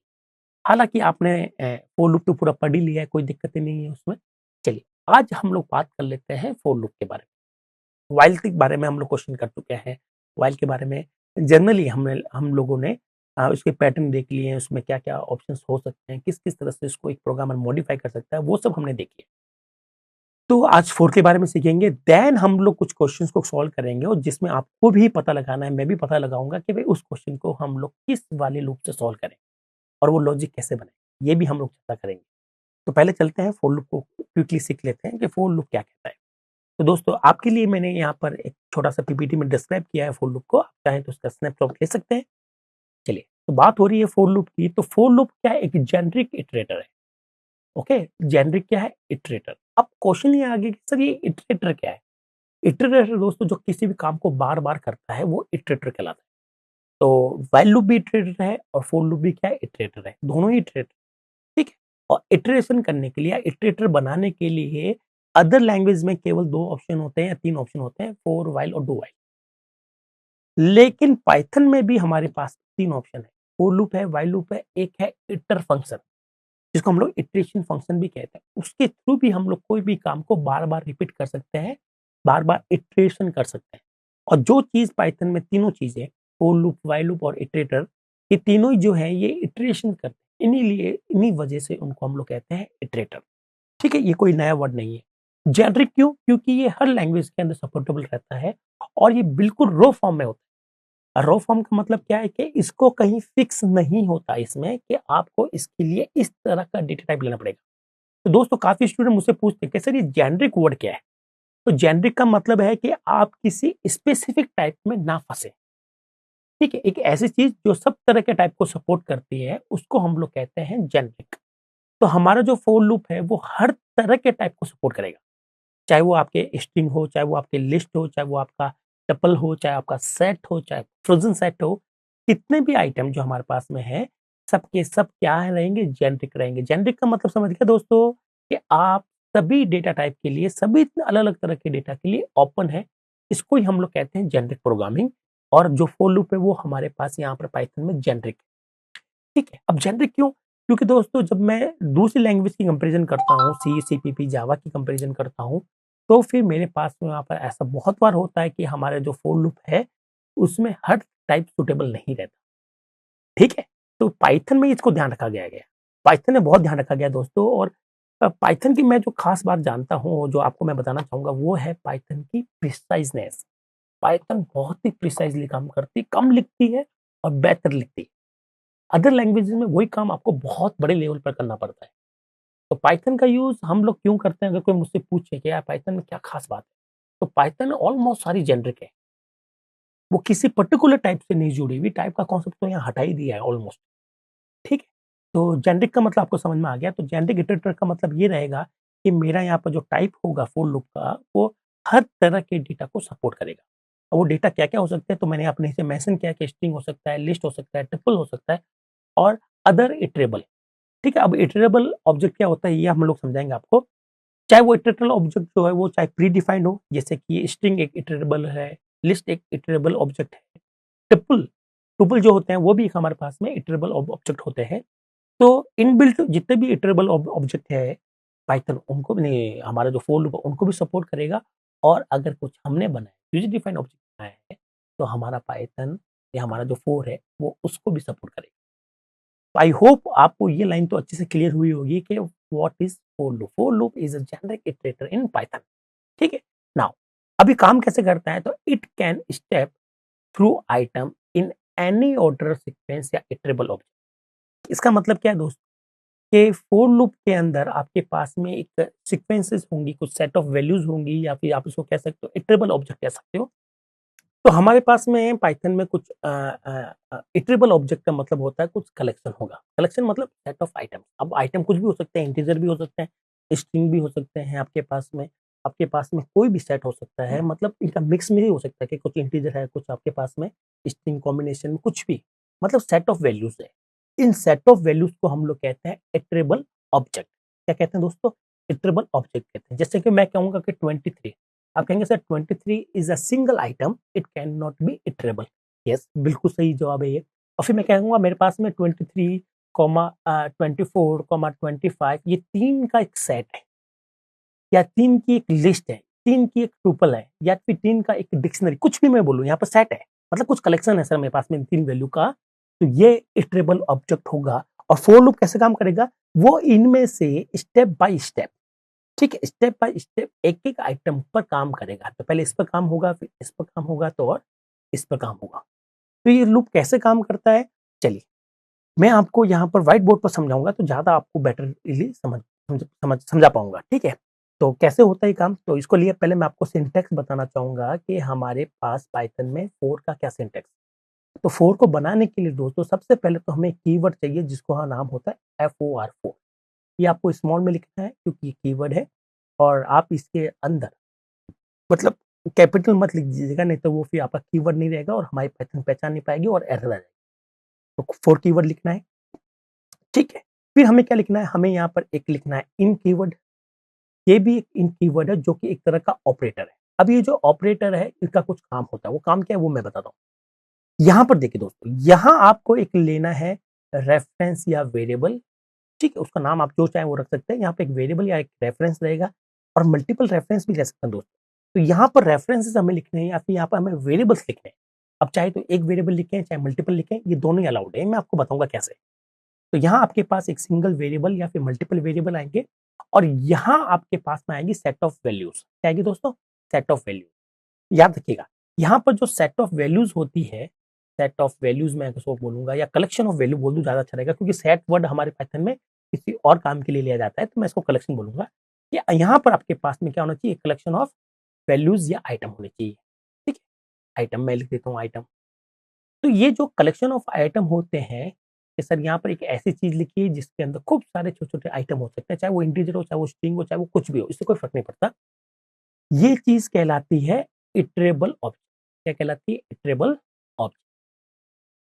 हालाँकि आपने फोर लूप तो पूरा पढ़ ही लिया है, कोई दिक्कत ही नहीं है उसमें। चलिए, आज हम लोग बात कर लेते हैं फोर लूप के बारे में। व्हाइल के बारे में हम लोग क्वेश्चन कर चुके हैं, व्हाइल के बारे में जनरली हम लोगों ने उसके पैटर्न देख लिए हैं, उसमें क्या-क्या ऑप्शंस हो सकते हैं, किस-किस तरह से इसको एक प्रोग्रामर मॉडिफाई कर सकता है, वो सब हमने देख लिया। तो आज फोर के बारे में सीखेंगे, देन हम लोग कुछ क्वेश्चंस को सॉल्व करेंगे और जिसमें आपको भी पता लगाना है, मैं भी पता लगाऊँगा कि भई उस क्वेश्चन को हम लोग किस वाले लूप से सॉल्व करें और वो लॉजिक कैसे बने, ये भी हम लोग चर्चा करेंगे। तो पहले चलते हैं फोर लूप को क्विकली सीख लेते हैं कि फोर लूप क्या कहता है। तो दोस्तों आपके लिए मैंने यहाँ पर एक छोटा-सा पीपीटी में डिस्क्राइब किया है फोर लूप को, आप चाहें तो उसका स्नैपशॉट ले सकते हैं। चलिए, तो बात हो रही है फोर लूप की, तो फोर लूप क्या है? एक जेनेरिक इटरेटर है। ओके, जेनेरिक क्या है? इटरेटर। अब क्वेश्चन ये आ गया कि सर ये इटरेटर क्या है? इटरेटर दोस्तों जो किसी भी काम को बार-बार करता है वो इटरेटर कहलाता है। तो व्हाइल लूप भी इटरेटर है और फोर लूप भी क्या है? इटरेटर है। दोनों ही इटरेटर, ठीक है? और इटरेशन करने के लिए या इटरेटर बनाने के लिए अदर लैंग्वेज में केवल 2 ऑप्शन होते हैं या 3 ऑप्शन होते हैं, फॉर व्हाइल और डू व्हाइल। लेकिन पाइथन में भी हमारे पास 3 ऑप्शन है। फॉर लूप है, व्हाइल लूप है, एक है इटर फंक्शन, जिसको हम लोग इटरेशन फंक्शन भी कहते हैं। उसके थ्रू भी हम लोग कोई भी काम को बार-बार रिपीट कर सकते हैं, बार-बार इटरेशन कर सकते हैं। और जो चीज़ पाइथन में तीनों चीज़ें फॉर लूप, व्हाइल लूप और इटरेटर, ये तीनों ही जो है ये इटरेशन करते हैं। इन्हीं वजह से उनको हम लोग कहते हैं इटरेटर। ठीक है? ये कोई नया वर्ड नहीं है। जेनेरिक क्यों? क्योंकि ये हर लैंग्वेज के अंदर सपोर्टेबल रहता है और ये बिल्कुल रॉ फॉर्म में होता है। रॉ फॉर्म का मतलब क्या है कि इसको कहीं फिक्स नहीं होता इसमें कि आपको इसके लिए इस तरह का डेटा टाइप लेना पड़ेगा। तो दोस्तों काफ़ी स्टूडेंट मुझसे पूछते हैं कि सर ये जेनेरिक वर्ड क्या है? तो जेनेरिक का मतलब है कि आप किसी स्पेसिफिक टाइप में ना फँसे। ठीक है? एक ऐसी चीज़ जो सब तरह के टाइप को सपोर्ट करती है, उसको हम लोग कहते हैं जेनेरिक। तो हमारा जो फॉर लूप है वो हर तरह के टाइप को सपोर्ट करेगा। चाहे वो आपके स्ट्रिंग हो, चाहे वो आपके लिस्ट हो, चाहे वो आपका टपल हो, चाहे आपका सेट हो, चाहे फ्रोज़न सेट हो, कितने भी आइटम जो हमारे पास में हैं, सब के सब क्या रहेंगे? जेनेरिक रहेंगे। जेनेरिक का मतलब समझ गए दोस्तों कि आप सभी डेटा टाइप के लिए, सभी अलग-अलग तरह के डेटा के लिए ओपन है। इसको ही हम लोग कहते हैं जेनेरिक प्रोग्रामिंग और जो फॉर लूप है वो हमारे पास यहाँ पर पाइथन में जेनेरिक है। ठीक है? अब जेनेरिक क्यों? क्योंकि दोस्तों जब मैं दूसरी लैंग्वेज की कंपैरिज़न करता हूँ, सी, सीपीपी, जावा की कंपैरिज़न करता हूँ, तो फिर मेरे पास में वहाँ पर ऐसा बहुत बार होता है कि हमारा जो फॉर लूप है, उसमें हर टाइप सूटेबल नहीं रहता। ठीक है? तो पाइथन में इसको ध्यान रखा गया है। पाइथन में बहुत ध्यान रखा गया है दोस्तों और पाइथन की मैं जो खास बात जानता हूँ, जो आपको मैं बताना चाहूँगा, वो है पाइथन की प्रिसाइज़नेस। पाइथन बहुत ही प्रिसाइज़ली काम करती है, कम लिखती है और बेहतर लिखती है। अदर लैंग्वेजेज़ में वही काम आपको बहुत बड़े लेवल पर करना पड़ता है। तो पाइथन का यूज़ हम लोग क्यों करते हैं? अगर कोई मुझसे पूछे कि यार पाइथन में क्या खास बात है? तो पाइथन ऑलमोस्ट सारी जेनेरिक है। वो किसी पर्टिकुलर टाइप से नहीं जुड़ी हुई, टाइप का कॉन्सेप्ट तो यहाँ हटा ही दिया है ऑलमोस्ट, ठीक है? तो जेनेरिक का मतलब आपको समझ में आ गया, तो जेनेरिक इटरेटर का मतलब ये रहेगा कि मेरा यहाँ पर जो टाइप होगा फॉर लूप का, वो हर तरह के डेटा को सपोर्ट करेगा। और वो डेटा क्या-क्या हो सकते हैं? तो मैंने आपने इसे मेंशन किया कि स्ट्रिंग हो सकता है, लिस्ट हो सकता है, ट्रिपल हो सकता है और अदर इटरेबल। ठीक है? अब इटरेबल ऑब्जेक्ट क्या होता है ये हम लोग समझाएँगे आपको। चाहे वो इटरेबल ऑब्जेक्ट जो है वो चाहे प्री डिफाइंड हो, जैसे कि स्ट्रिंग एक इटरेबल है, लिस्ट एक इटरेबल ऑब्जेक्ट है, टुपल टुपल जो होते हैं वो भी एक हमारे पास में इटरेबल ऑब्जेक्ट होते हैं। तो इनबिल्ट जितने भी इटरेबल ऑब्जेक्ट है, पाइथन उनको भी नहीं, हमारा जो फोर लूप है उनको भी सपोर्ट करेगा और अगर कुछ हमने बनाया, यूजर डिफाइंड ऑब्जेक्ट बनाया है, तो हमारा पाइथन या हमारा जो फोर है वो उसको भी सपोर्ट करेगा। आई होप आपको ये लाइन तो अच्छे से क्लियर हुई होगी कि what is for loop. For loop is a generic iterator in Python. ठीक है? नाउ अभी काम कैसे करता है? तो it can step through item in any order sequence या इटरेबल ऑब्जेक्ट। इसका मतलब क्या है दोस्त? कि फोर लूप के अंदर आपके पास में एक सीक्वेंसेस होंगी, कुछ सेट ऑफ वैल्यूज होंगी या फिर आप इसको कह सकते हो इटरेबल ऑब्जेक्ट कह सकते हो। तो हमारे पास में पाइथन में कुछ इटरेबल ऑब्जेक्ट का मतलब होता है कुछ कलेक्शन होगा। कलेक्शन मतलब सेट ऑफ आइटम। अब आइटम कुछ भी हो सकते हैं, इंटीजर भी हो सकते हैं, स्ट्रिंग भी हो सकते हैं आपके पास में कोई भी सेट हो सकता है, मतलब इनका मिक्स में ही हो सकता है कि कुछ इंटीजर है, कुछ आपके पास में स्ट्रिंग कॉम्बिनेशन में कुछ भी, मतलब सेट ऑफ वैल्यूज है। इन सेट ऑफ वैल्यूज को हम लोग कहते हैं इटरेबल ऑब्जेक्ट। क्या कहते हैं दोस्तों? इटरेबल ऑब्जेक्ट कहते हैं। जैसे कि मैं कहूँगा कि 23, आप कहेंगे sir 23 is a single item, it can not be iterable. Yes, बिल्कुल सही जवाब है ये। और फिर मैं कहूँगा मेरे पास में 23, 24, 25 ये 3 का एक सेट है या 3 की एक लिस्ट है, 3 की एक ट्यूपल है या फिर 3 का एक डिक्शनरी, कुछ भी मैं बोलूँ यहाँ पर सेट है। मतलब कुछ कलेक्शन है सर मेरे पास में इन 3 वैल्यू का, तो ये इटरेबल ऑब्जेक्ट होगा। और फॉर लूप कैसे काम करेगा? वो इनमें से स्टेप बाय स्टेप, ठीक है, स्टेप बाय स्टेप एक-एक आइटम पर काम करेगा। तो पहले इस पर काम होगा, फिर इस पर काम होगा, तो और इस पर काम होगा। तो ये लूप कैसे काम करता है? चलिए, मैं आपको यहाँ पर व्हाइट बोर्ड पर समझाऊँगा तो ज़्यादा आपको बेटरली समझा पाऊँगा, ठीक है? तो कैसे होता है ये काम? तो इसको लिए पहले मैं आपको सिंटैक्स बताना चाहूँगा कि हमारे पास पाइथन में फॉर का क्या सिंटैक्स। तो फॉर को बनाने के लिए दोस्तों सबसे पहले तो हमें कीवर्ड चाहिए जिसको नाम होता है FOR 4। ये आपको स्मॉल में लिखना है क्योंकि ये कीवर्ड है और आप इसके अंदर मतलब कैपिटल मत लिख दीजिएगा, नहीं तो वो फिर आपका कीवर्ड नहीं रहेगा और हमारी पाइथन पहचान नहीं पाएगी और एरर आ जाएगी। तो फॉर कीवर्ड लिखना है, ठीक है। फिर हमें क्या लिखना है? हमें यहाँ पर एक लिखना है इन कीवर्ड। ये भी एक इन कीवर्ड है जो कि एक तरह का ऑपरेटर है। अब ये जो ऑपरेटर है इसका कुछ काम होता है, वो काम क्या है वो मैं बताता हूँ। यहाँ पर देखिए दोस्तों, यहाँ आपको एक लेना है रेफरेंस या वेरिएबल, ठीक है, उसका नाम आप जो चाहें वो रख सकते हैं। यहाँ पे एक वेरिएबल या एक रेफरेंस रहेगा और मल्टीपल रेफरेंस भी ले सकते हैं दोस्तों। तो यहाँ पर रेफरेंसेस हमें लिखने हैं या फिर यहाँ पर हमें वेरिएबल्स लिखने हैं। अब चाहे तो एक वेरिएबल लिखें चाहे मल्टीपल लिखें, ये दोनों ही अलाउड है। मैं आपको बताऊंगा कैसे। तो यहाँ आपके पास एक सिंगल वेरिएबल या फिर मल्टीपल वेरिएबल आएंगे और यहाँ आपके पास में आएगी सेट ऑफ वैल्यूज। क्या आएगी दोस्तों? Set of values. याद रखिएगा, यहाँ पर जो सेट ऑफ वैल्यूज होती है, सेट ऑफ वैल्यूज मैं इसको बोलूंगा या कलेक्शन ऑफ वैल्यू बोल दूं ज्यादा अच्छा रहेगा, क्योंकि सेट वर्ड हमारे पाइथन में किसी और काम के लिए लिया जाता है, तो मैं इसको कलेक्शन बोलूंगा। कि यहाँ पर आपके पास में क्या होना चाहिए? कलेक्शन ऑफ वैल्यूज या आइटम होने चाहिए, ठीक है। आइटम मैं लिख देता हूँ आइटम। तो ये जो कलेक्शन ऑफ आइटम होते हैं कि सर यहाँ पर एक ऐसी चीज लिखी है जिसके अंदर खूब सारे छोटे छोटे आइटम हो सकते हैं, चाहे वो इंटीजर हो, चाहे वो स्ट्रिंग हो, चाहे वो कुछ भी हो, इससे कोई फर्क नहीं पड़ता। ये चीज कहलाती है इटरेबल ऑब्जेक्ट। क्या कहलाती है? Iterable object.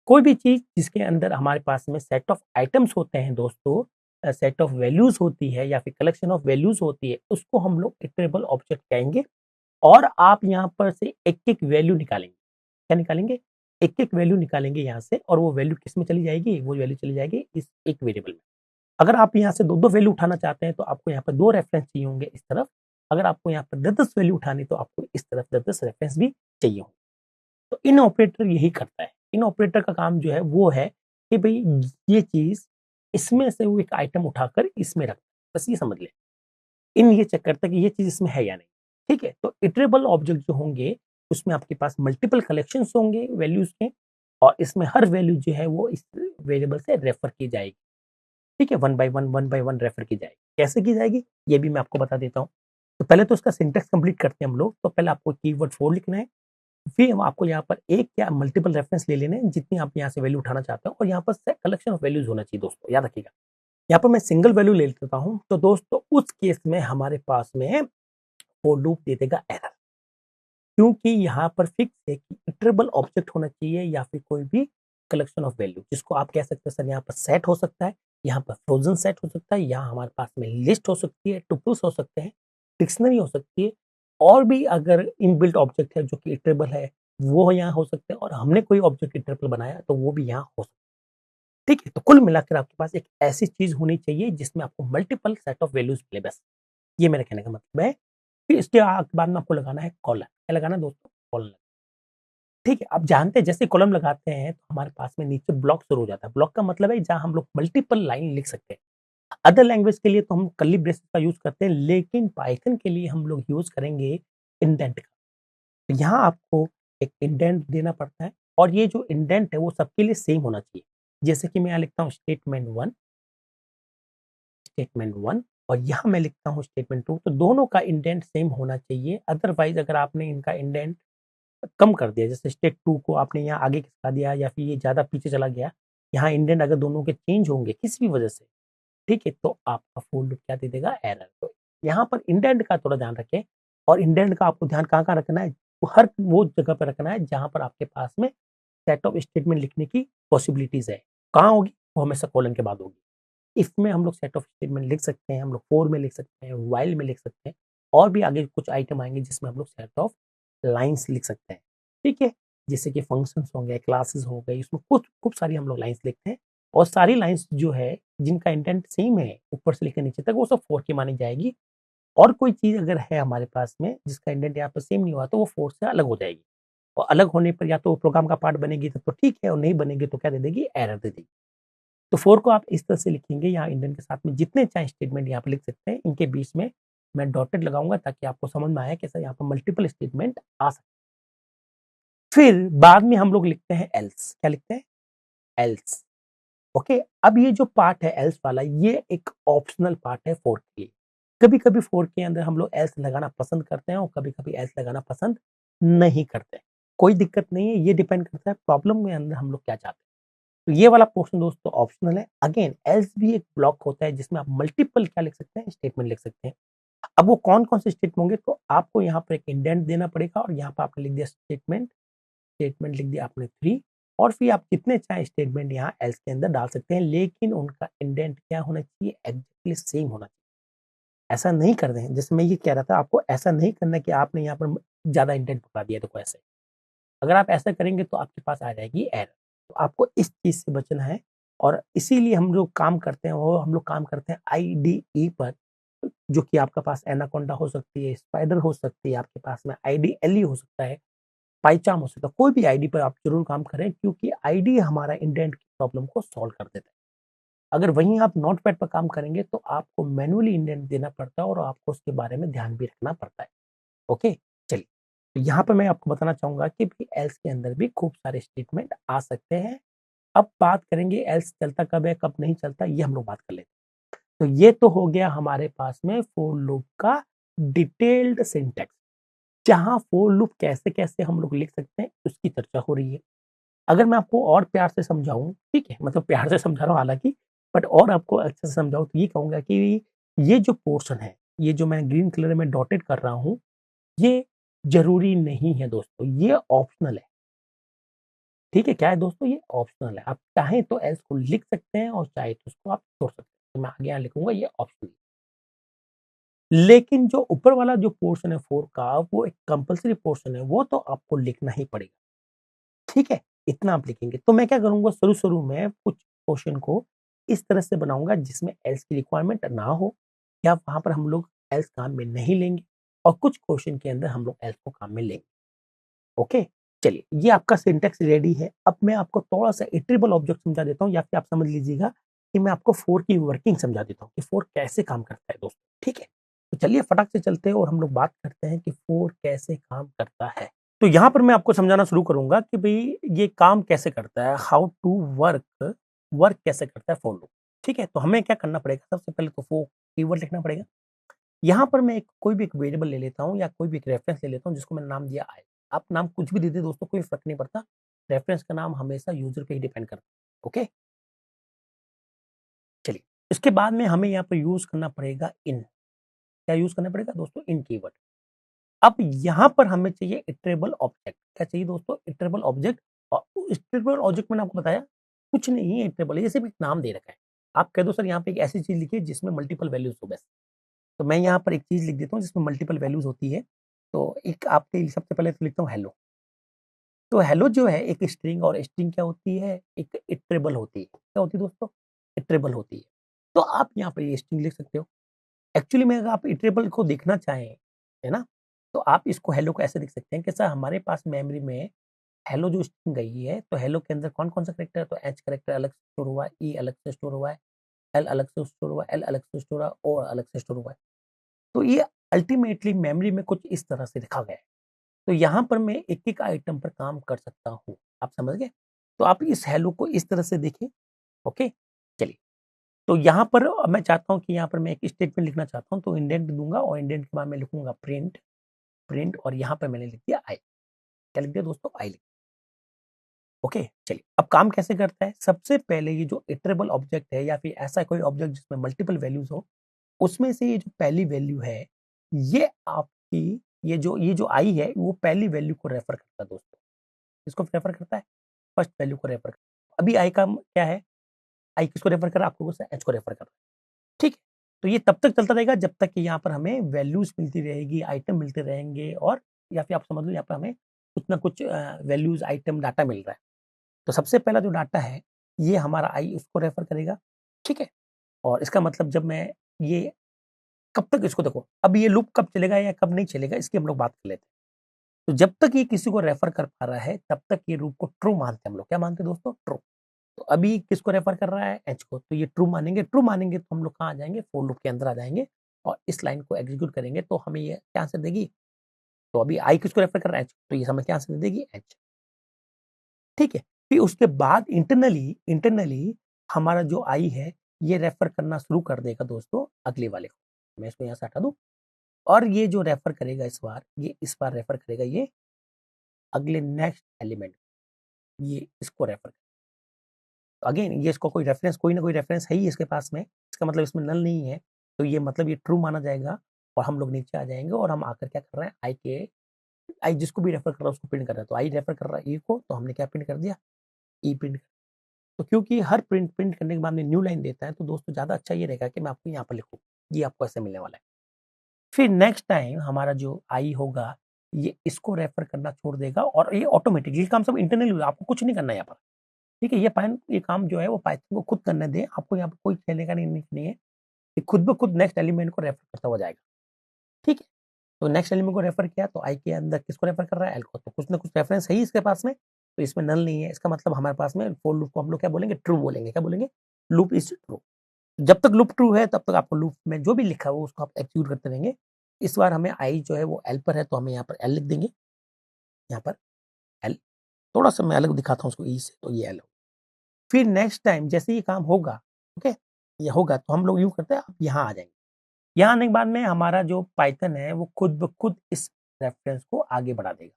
कोई भी चीज जिसके अंदर हमारे पास में सेट ऑफ आइटम्स होते हैं दोस्तों, सेट ऑफ वैल्यूज होती है या फिर कलेक्शन ऑफ वैल्यूज होती है, उसको हम लोग इटरेबल ऑब्जेक्ट कहेंगे। और आप यहाँ पर से एक एक वैल्यू निकालेंगे। क्या निकालेंगे? एक एक वैल्यू निकालेंगे यहाँ से, और वो वैल्यू किस में चली जाएगी? वो वैल्यू चली जाएगी इस एक वेरिएबल में। अगर आप यहाँ से दो दो वैल्यू उठाना चाहते हैं तो आपको यहाँ पर दो रेफरेंस चाहिए होंगे इस तरफ। अगर आपको यहाँ पर 10-10 वैल्यू उठानी तो आपको इस तरफ 10-10 रेफरेंस भी चाहिए होंगे। तो इन ऑपरेटर यही करता है। इन ऑपरेटर का काम जो है वो है कि भाई ये चीज इसमें से वो एक आइटम उठाकर इसमें रखता है, बस ये समझ ले। इन ये चेक करता है कि ये चीज इसमें है या नहीं, ठीक है। तो इटरेबल ऑब्जेक्ट जो होंगे उसमें आपके पास मल्टीपल कलेक्शंस होंगे वैल्यूज के, और इसमें हर वैल्यू जो है वो इस वेरिएबल से रेफर की जाएगी, ठीक है। वन बाय वन रेफर की जाएगी। कैसे की जाएगी ये भी मैं आपको बता देता हूँ। तो पहले तो इसका सिंटेक्स कंप्लीट करते हैं हम लोग। तो पहले आपको कीवर्ड फॉर लिखना है, फिर हम आपको यहाँ पर एक या मल्टीपल रेफरेंस ले लेने हैं जितनी आप यहाँ से वैल्यू उठाना चाहते हो, और यहाँ पर कलेक्शन ऑफ वैल्यूज होना चाहिए दोस्तों, याद रखिएगा। यहाँ पर मैं सिंगल वैल्यू ले लेता हूँ, तो दोस्तों उस केस में हमारे पास में फॉर लूप दे देगा एरर, क्योंकि यहाँ पर फिक्स है कि इटरेबल ऑब्जेक्ट होना चाहिए या फिर कोई भी कलेक्शन ऑफ वैल्यू, जिसको आप कह सकते हैं सर यहाँ पर सेट हो सकता है, यहाँ पर फ्रोजन सेट हो सकता है, यहाँ हमारे पास में लिस्ट हो सकती है, टुपल्स हो सकते हैं, डिक्शनरी हो सकती है, और भी अगर इनबिल्ट ऑब्जेक्ट है जो कि इटरेबल है वो यहाँ हो सकते हैं, और हमने कोई ऑब्जेक्ट इटरेबल बनाया तो वो भी यहाँ हो सकता है, ठीक है। तो कुल मिलाकर आपके पास एक ऐसी चीज होनी चाहिए जिसमें आपको मल्टीपल सेट ऑफ वैल्यूज मिले, बस ये मेरे कहने का मतलब है। फिर इसके बाद में आपको लगाना है कॉलम। क्या लगाना है दोस्तों? कॉलम, ठीक है। आप जानते हैं जैसे कॉलम लगाते हैं तो हमारे पास में नीचे ब्लॉक शुरू हो जाता है। ब्लॉक का मतलब है जहां हम लोग मल्टीपल लाइन लिख सकते हैं। अदर लैंग्वेज के लिए तो हम कर्ली ब्रेसेस का यूज करते हैं, लेकिन पाइथन के लिए हम लोग यूज करेंगे इंडेंट का। तो यहाँ आपको एक इंडेंट देना पड़ता है, और ये जो इंडेंट है वो सबके लिए सेम होना चाहिए। जैसे कि मैं यहाँ लिखता हूँ स्टेटमेंट वन, और यहाँ मैं लिखता हूँ स्टेटमेंट टू, तो दोनों का इंडेंट सेम होना चाहिए। अदरवाइज अगर आपने इनका इंडेंट कम कर दिया, जैसे स्टेट 2 को आपने यहाँ आगे खिसका दिया या फिर ये ज़्यादा पीछे चला गया, यहाँ इंडेंट अगर दोनों के चेंज होंगे किसी भी वजह से, ठीक है, तो आपका फॉर लूप क्या दे देगा? एरर। तो यहाँ पर इंडेंट का थोड़ा ध्यान रखें, और इंडेंट का आपको ध्यान कहाँ-कहाँ रखना है? हर वो जगह पे रखना है जहाँ पर आपके पास में सेट ऑफ स्टेटमेंट लिखने की पॉसिबिलिटीज़ है। कहाँ होगी? वो हमेशा कोलन के बाद होगी। इसमें हम लोग सेट ऑफ स्टेटमेंट लिख सकते हैं, हम लोग फॉर में लिख सकते हैं, व्हाइल में लिख सकते हैं, और भी आगे कुछ आइटम आएँगे जिसमें हम लोग सेट ऑफ लाइन्स लिख सकते हैं, ठीक है? जैसे कि फंक्शंस हो गए, क्लासेस हो गई, इसमें कुछ खूब सारी हम लोग लाइन्स लिखते हैं, और सारी लाइन्स जो है जिनका इंटेंट सेम है ऊपर से लेकर नीचे तक, वो सब फॉर की मानी जाएगी। और कोई चीज़ अगर है हमारे पास में जिसका इंटेंट यहाँ पर सेम नहीं हुआ तो वो फॉर से अलग हो जाएगी। और अलग होने पर या तो प्रोग्राम का पार्ट बनेगी तब तो ठीक है, और नहीं बनेगी तो क्या दे देगी, एरर दे देगी। तो 4 को आप इस तरह से लिखेंगे, यहाँ इंडेंट के साथ में जितने चाहे स्टेटमेंट यहाँ पे लिख सकते हैं, इनके बीच में मैं डॉटेड लगाऊंगा ताकि आपको समझ में आए कैसे यहाँ पर मल्टीपल स्टेटमेंट आ सकते हैं। फिर बाद में हम लोग लिखते हैं एल्स, क्या लिखते हैं, एल्स। ओके, अब ये जो पार्ट है एल्स वाला, ये एक ऑप्शनल पार्ट है 4 के लिए। कभी कभी 4 के अंदर हम लोग एल्स लगाना पसंद करते हैं और कभी कभी एल्स लगाना पसंद नहीं करते हैं। कोई दिक्कत नहीं है, ये डिपेंड करता है प्रॉब्लम में अंदर हम लोग क्या चाहते हैं। तो ये वाला पोर्शन दोस्तों ऑप्शनल है। अगेन एल्स भी एक ब्लॉक होता है जिसमें आप मल्टीपल क्या लिख सकते हैं, स्टेटमेंट लिख सकते हैं। अब वो कौन कौन से स्टेटमेंट होंगे, तो आपको यहाँ पर एक इंडेंट देना पड़ेगा और यहाँ पर आपने लिख दिया स्टेटमेंट, स्टेटमेंट लिख दिया आपने 3, और फिर आप जितने चाहे स्टेटमेंट यहाँ एल्स के अंदर डाल सकते हैं, लेकिन उनका इंडेंट क्या होना चाहिए, एग्जैक्टली सेम होना चाहिए। ऐसा नहीं कर रहे हैं, जैसे मैं ये कह रहा था आपको, ऐसा नहीं करना कि आपने यहाँ पर ज्यादा इंडेंट पकड़ा दिया, देखो ऐसे। अगर आप ऐसा करेंगे तो आपके पास आ जाएगी एरर। तो आपको इस चीज से बचना है, और इसीलिए हम जो काम करते हैं वो हम लोग काम करते हैं आईडीई पर, जो कि आपका पास एनाकोंडा हो सकती है, स्पाइडर हो सकती है, आपके पास में आईडीएलई हो सकता है, पाइचाम हो सकता है, कोई भी आईडी पर आप जरूर काम करें, क्योंकि आईडी हमारा इंडेंट की प्रॉब्लम को सॉल्व कर देता है। अगर वहीं आप नोटपैड पर काम करेंगे तो आपको मैनुअली इंडेंट देना पड़ता है और आपको उसके बारे में ध्यान भी रखना पड़ता है। ओके, चलिए, तो यहाँ पर मैं आपको बताना चाहूंगा कि भी एल्स के अंदर भी खूब सारे स्टेटमेंट आ सकते हैं। अब बात करेंगे एल्स चलता कब है कब नहीं चलता, ये हम लोग बात कर लेते हैं। तो ये तो हो गया हमारे पास में फोर लूप का डिटेल्ड सिंटेक्स, जहां फोर लूप कैसे कैसे हम लोग लिख सकते हैं उसकी चर्चा हो रही है। अगर मैं आपको और प्यार से समझाऊं, ठीक है, मतलब प्यार से समझा रहा हूँ हालांकि, बट और आपको अच्छे से समझाऊं तो ये कहूंगा कि ये जो पोर्शन है, ये जो मैं ग्रीन कलर में डॉटेड कर रहा हूँ, ये जरूरी नहीं है दोस्तों, ये ऑप्शनल है। ठीक है, क्या है दोस्तों, ये ऑप्शनल है। आप चाहें तो एल्स को लिख सकते हैं और चाहे तो उसको आप छोड़ सकते हैं। तो मैं आगे यहाँ लिखूंगा ये ऑप्शनल। लेकिन जो ऊपर वाला जो पोर्शन है फोर का, वो एक कंपलसरी पोर्शन है, वो तो आपको लिखना ही पड़ेगा। ठीक है, इतना आप लिखेंगे। तो मैं क्या करूंगा, शुरू शुरू में कुछ क्वेश्चन को इस तरह से बनाऊंगा जिसमें एल्स की रिक्वायरमेंट ना हो, या वहां पर हम लोग एल्स काम में नहीं लेंगे, और कुछ क्वेश्चन के अंदर हम लोग एल्स को काम में लेंगे। ओके, चलिए, ये आपका सिंटेक्स रेडी है। अब मैं आपको थोड़ा सा इटरेबल ऑब्जेक्ट समझा देता हूँ, या फिर आप समझ लीजिएगा कि मैं आपको फोर की वर्किंग समझा देता हूँ कि फोर कैसे काम करता है दोस्तों। ठीक है, तो चलिए फटाक से चलते हैं और हम लोग बात करते हैं कि फोर कैसे काम करता है। तो यहाँ पर मैं आपको समझाना शुरू करूंगा कि भाई ये काम कैसे करता है, हाउ टू वर्क, वर्क कैसे करता है फोर लूप। ठीक है, तो हमें क्या करना पड़ेगा, सबसे पहले तो फोर कीवर्ड लिखना पड़ेगा। यहाँ पर मैं कोई भी एक वेरिएबल ले लेता हूँ या कोई भी एक रेफरेंस ले लेता हूँ जिसको मैंने नाम दिया आई। आप नाम कुछ भी दे दे दोस्तों, कोई फर्क नहीं पड़ता, रेफरेंस का नाम हमेशा यूजर पे ही डिपेंड करता है। ओके, चलिए, इसके बाद में हमें यहाँ पर यूज करना पड़ेगा इन। क्या यूज करना पड़ेगा दोस्तों, इन कीवर्ड। अब यहाँ पर हमें चाहिए इटरेबल ऑब्जेक्ट। क्या चाहिए दोस्तों, इटरेबल ऑब्जेक्ट। और इटरेबल ऑब्जेक्ट मैंने आपको बताया कुछ नहीं है, इटरेबल है, ये सिर्फ एक नाम दे रखा है। आप कह दो सर यहाँ पे एक ऐसी चीज लिखिए जिसमें मल्टीपल वैल्यूज हो बस। तो मैं यहाँ पर एक चीज लिख देता हूँ जिसमें मल्टीपल वैल्यूज होती है। तो एक आपके लिए सबसे पहले तो लिखता हूँ हेलो। तो हेलो जो है एक स्ट्रिंग, और स्ट्रिंग क्या होती है, एक इटरेबल होती है। क्या होती है दोस्तों, इटरेबल होती है। तो आप यहाँ पर ये स्ट्रिंग लिख सकते हो। एक्चुअली में अगर आप इटरेबल को देखना चाहें, है ना, तो आप इसको हेलो को ऐसे लिख सकते हैं कि सर हमारे पास मेमोरी में हेलो जो स्ट्रिंग गई है, तो हेलो के अंदर कौन कौन सा करेक्टर है, तो एच करेक्टर अलग से स्टोर हुआ है, ई अलग से स्टोर हुआ है, एल अलग से स्टोर हुआ है, एल अलग से स्टोर हुआ है, ओ अलग से स्टोर हुआ है। तो ये अल्टीमेटली मेमोरी में कुछ इस तरह से लिखा गया है। तो यहाँ पर मैं एक एक आइटम पर काम कर सकता हूँ। आप समझ गए। तो आप इस हेलो को इस तरह से देखें। ओके, चलिए, तो यहाँ पर मैं चाहता हूँ कि यहाँ पर मैं एक स्टेटमेंट लिखना चाहता हूँ, तो इंडेंट दूंगा और इंडेंट के बाद मैं लिखूंगा प्रिंट, प्रिंट, और यहाँ पर मैंने लिख दिया आई। क्या लिख दिया दोस्तों, आई लिख। ओके, चलिए, अब काम कैसे करता है। सबसे पहले ये जो इटरेबल ऑब्जेक्ट है या फिर ऐसा कोई ऑब्जेक्ट जिसमें मल्टीपल वैल्यूज हो, उसमें से ये जो पहली वैल्यू है, ये आपकी ये जो आई है, वो पहली वैल्यू को रेफर करता है दोस्तों। किसको रेफर करता है, फर्स्ट वैल्यू को रेफर करता है। अभी आई का क्या है, आई किसको रेफर कर रहा है, आपको एच को रेफर कर रहा है। ठीक है, तो ये तब तक चलता रहेगा जब तक कि यहाँ पर हमें वैल्यूज मिलती रहेगी, आइटम मिलते रहेंगे, और या फिर आप समझ लो यहाँ पर हमें कुछ ना कुछ वैल्यूज, आइटम, डाटा मिल रहा है। तो सबसे पहला जो डाटा है, ये हमारा आई उसको रेफर करेगा। ठीक है, और इसका मतलब जब मैं ये कब तक इसको देखो, अब ये लूप कब चलेगा या कब नहीं चलेगा, इसकी हम लोग बात कर लेते हैं। तो जब तक ये किसी को रेफर कर पा रहा है तब तक ये लूप को ट्रू मानते हैं हम लोग। क्या मानते हैं दोस्तों? ट्रू। तो अभी किसको रेफर कर रहा है? एच को। तो ये ट्रू मानेंगे। ट्रू मानेंगे तो हम लोग कहाँ आ जाएंगे? फोर लूप के अंदर आ जाएंगे और इस लाइन को एग्जीक्यूट करेंगे तो हमें ये क्या आंसर देगी? तो अभी आई किसको रेफर कर रहा है? एच। तो ये हमें क्या आंसर देगी? एच। ठीक है। फिर उसके बाद इंटरनली हमारा जो आई है ये रेफर करना शुरू कर देगा दोस्तों अगले वाले को। मैं इसको यहाँ से हटा दूं और ये जो रेफर करेगा इस बार रेफर करेगा ये अगले नेक्स्ट एलिमेंट, ये इसको रेफर। तो अगेन ये इसको कोई ना कोई रेफरेंस है ही इसके पास में, इसका मतलब इसमें नल नहीं है, तो ये मतलब ये ट्रू माना जाएगा और हम लोग नीचे आ जाएंगे और हम आकर क्या कर रहे हैं? आई जिसको भी रेफर कर रहा है उसको प्रिंट कर रहा है। तो आई रेफर कर रहा है ई को, तो हमने क्या प्रिंट कर दिया? ई प्रिंट। तो क्योंकि हर प्रिंट करने के बाद में न्यू लाइन देता है तो दोस्तों ज़्यादा अच्छा ये रहेगा कि मैं आपको यहाँ पर लिखूँ, ये आपको ऐसे मिलने वाला है। फिर नेक्स्ट टाइम हमारा जो आई होगा ये इसको रेफर करना छोड़ देगा और ये ऑटोमेटिक, ये काम सब इंटरनली होगा, आपको कुछ नहीं करना है यहाँ पर। ठीक है, ये काम जो है वो पाइथन को खुद करने दें, आपको यहाँ पर कोई कहने का नहीं है। ये खुद ब खुद नेक्स्ट एलिमेंट को रेफर करता हुआ जाएगा। ठीक है, तो नेक्स्ट एलिमेंट को रेफर किया तो आई के अंदर किसको रेफर कर रहा है? एल को। तो कुछ ना कुछ रेफरेंस है ही इसके पास में, तो इसमें नल नहीं है। इसका मतलब हमारे पास में फॉर लूप को हम लोग क्या बोलेंगे? ट्रू बोलेंगे। क्या बोलेंगे? Loop is true. जब तक लूप ट्रू है तब तक आपको लूप में जो भी लिखा हो उसको आप एक्जीक्यूट करते रहेंगे। इस बार हमें आई जो है वो एल पर है तो हमें यहाँ पर एल लिख देंगे। यहाँ पर एल, थोड़ा सा मैं अलग दिखाता हूँ उसको ई से, तो ये एल हो। फिर नेक्स्ट टाइम जैसे ये काम होगा, ओके, ये होगा तो हम लोग यूँ करते हैं, आप यहाँ आ जाएंगे। यहाँ आने के बाद में हमारा जो पाइथन है वो खुद ब खुद इस रेफरेंस को आगे बढ़ा देगा।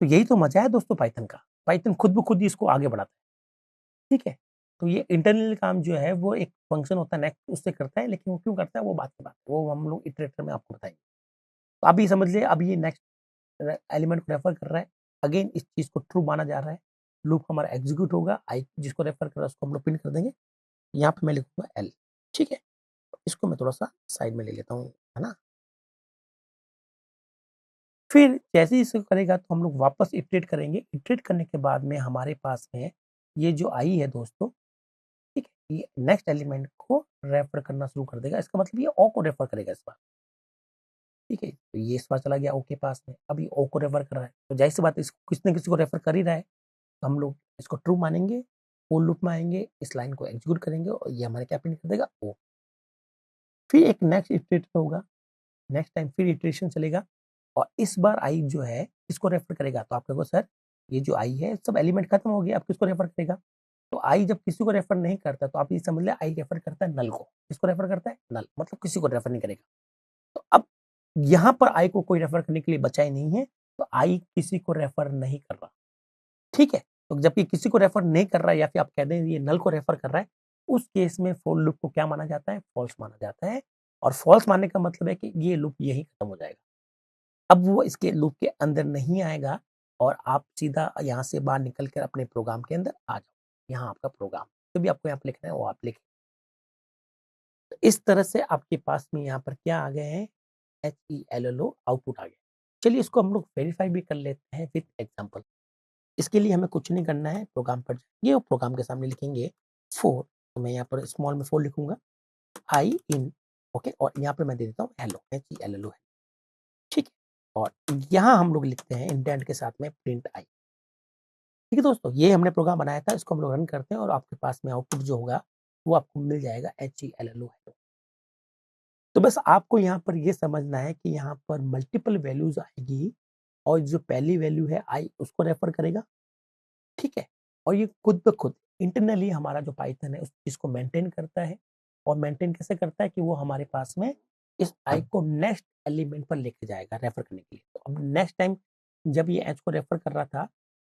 तो यही तो मजा है दोस्तों पाइथन का। पाइथन खुद ब खुद ही इसको आगे बढ़ाता है। ठीक है, तो ये इंटरनल काम जो है वो एक फंक्शन होता है नेक्स्ट उससे करता है, लेकिन वो क्यों करता है वो बात की बात है, वो हम लोग इटरेटर में आपको बताएंगे। तो अभी समझ लिए, अब ये नेक्स्ट एलिमेंट को रेफर कर रहा है, अगेन इस चीज को ट्रू माना जा रहा है, लूप हमारा एग्जीक्यूट होगा, आई जिसको रेफर कर रहा है उसको हम लोग प्रिंट कर देंगे। यहाँ पे मैं लिखूंगा एल। ठीक है, इसको मैं थोड़ा सा साइड में ले लेता हूँ, है ना। फिर जैसे ही इसको करेगा तो हम लोग वापस इटरेट करेंगे। इटरेट करने के बाद में हमारे पास में ये जो आई है दोस्तों, ठीक है, ये नेक्स्ट एलिमेंट को रेफर करना शुरू कर देगा। इसका मतलब ये ओ को रेफर करेगा इस बार। ठीक है, तो ये इस बार चला गया ओ के पास में, अब ये ओ को रेफर कर रहा है, तो जाहिर सी बात है इसको किसी न किसी को रेफर कर ही रहा है, तो हम लोग इसको ट्रू मानेंगे, फॉर लूप में आएंगे, इस लाइन को एग्जीक्यूट करेंगे और ये हमारे क्या प्रिंट कर देगा? ओ। फिर एक नेक्स्ट इटरेटर होगा, नेक्स्ट टाइम फिर इटरेशन चलेगा और इस बार आई जो है किसको रेफर करेगा? तो आप कहोगे सर ये जो आई है सब एलिमेंट खत्म हो गया, अब किसको रेफर करेगा? तो आई जब किसी को रेफर नहीं करता तो आप ये समझ ले आई रेफर करता है नल को। किसको रेफर करता है? नल, मतलब किसी को रेफर नहीं करेगा। तो अब यहाँ पर आई को कोई रेफर करने के लिए बचा ही नहीं है, तो आई किसी को रेफर नहीं कर रहा। ठीक है, तो जबकि किसी को रेफर नहीं कर रहा है या फिर आप कह दें ये नल को रेफर कर रहा है, उस केस में फॉर लूप को क्या माना जाता है? फॉल्स माना जाता है। और फॉल्स मानने का मतलब है कि ये लूप यही खत्म हो जाएगा, अब वो इसके लूप के अंदर नहीं आएगा और आप सीधा यहाँ से बाहर निकल कर अपने प्रोग्राम के अंदर आ जाओ। यहाँ आपका प्रोग्राम जो भी आपको यहाँ पे लिखना है वो आप लिखें। तो इस तरह से आपके पास में यहाँ पर क्या आ गए हैं? HELLO आउटपुट आ गया। चलिए इसको हम लोग वेरीफाई भी कर लेते हैं विथ एग्जांपल। इसके लिए हमें कुछ नहीं करना है, प्रोग्राम पर जाएंगे और प्रोग्राम के सामने लिखेंगे 4, तो मैं यहाँ पर स्मॉल में 4 लिखूंगा, आई इन, ओके, और यहाँ पर मैं दे देता हूँ हेलो, HELLO। ठीक है, और यहाँ हम लोग लिखते हैं इंडेंट के साथ में प्रिंट आई। ठीक है दोस्तों, ये हमने प्रोग्राम बनाया था, इसको हम लोग रन करते हैं और आपके पास में आउटपुट जो होगा वो आपको मिल जाएगा HELLO। तो बस आपको यहाँ पर ये समझना है कि यहाँ पर मल्टीपल वैल्यूज आएगी और जो पहली वैल्यू है आई उसको रेफर करेगा। ठीक है, और ये खुद ब खुद इंटरनली हमारा जो पाइथन है उस चीज को मेंटेन करता है और मेंटेन कैसे करता है कि वो हमारे पास में इस आई को नेक्स्ट एलिमेंट पर लेके जाएगा रेफर करने के लिए। तो अब नेक्स्ट टाइम जब ये एच को रेफर कर रहा था,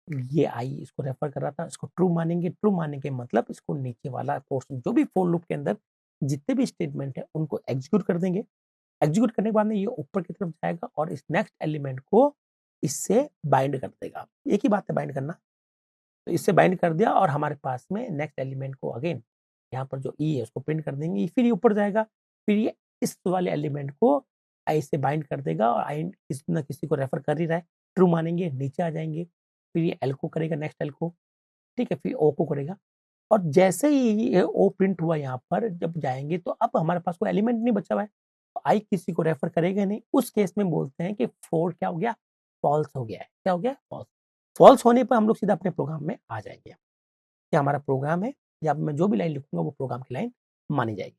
ये आई इसको रेफर कर रहा था, इसको ट्रू मानेंगे। ट्रू मानने के मतलब इसको नीचे वाला पोर्शन जो भी फॉर लूप के अंदर जितने भी स्टेटमेंट है उनको एग्जीक्यूट कर देंगे। एग्जीक्यूट करने के बाद में ये ऊपर की तरफ जाएगा और इस नेक्स्ट एलिमेंट को इससे बाइंड कर देगा। एक ही बात है बाइंड करना, तो इससे बाइंड कर दिया और हमारे पास में नेक्स्ट एलिमेंट को अगेन यहाँ पर जो ई है उसको प्रिंट कर देंगे, फिर ये ऊपर जाएगा, फिर ये इस वाले एलिमेंट को आई से बाइंड कर देगा और आई किसी न किसी को रेफर कर ही रहा है, ट्रू मानेंगे, नीचे आ जाएंगे, फिर ये एल को करेगा, नेक्स्ट एल को, ठीक है, फिर ओ को करेगा और जैसे ही ये ओ प्रिंट हुआ यहाँ पर जब जाएंगे तो अब हमारे पास कोई एलिमेंट नहीं बचा हुआ है, तो आई किसी को रेफर करेगा नहीं। उस केस में बोलते हैं कि फोर क्या हो गया? फॉल्स हो गया है। क्या हो गया? फॉल्स। फॉल्स होने पर हम लोग सीधा अपने प्रोग्राम में आ जाएंगे। क्या हमारा प्रोग्राम है, या मैं जो भी लाइन लिखूंगा वो प्रोग्राम की लाइन मानी जाएगी।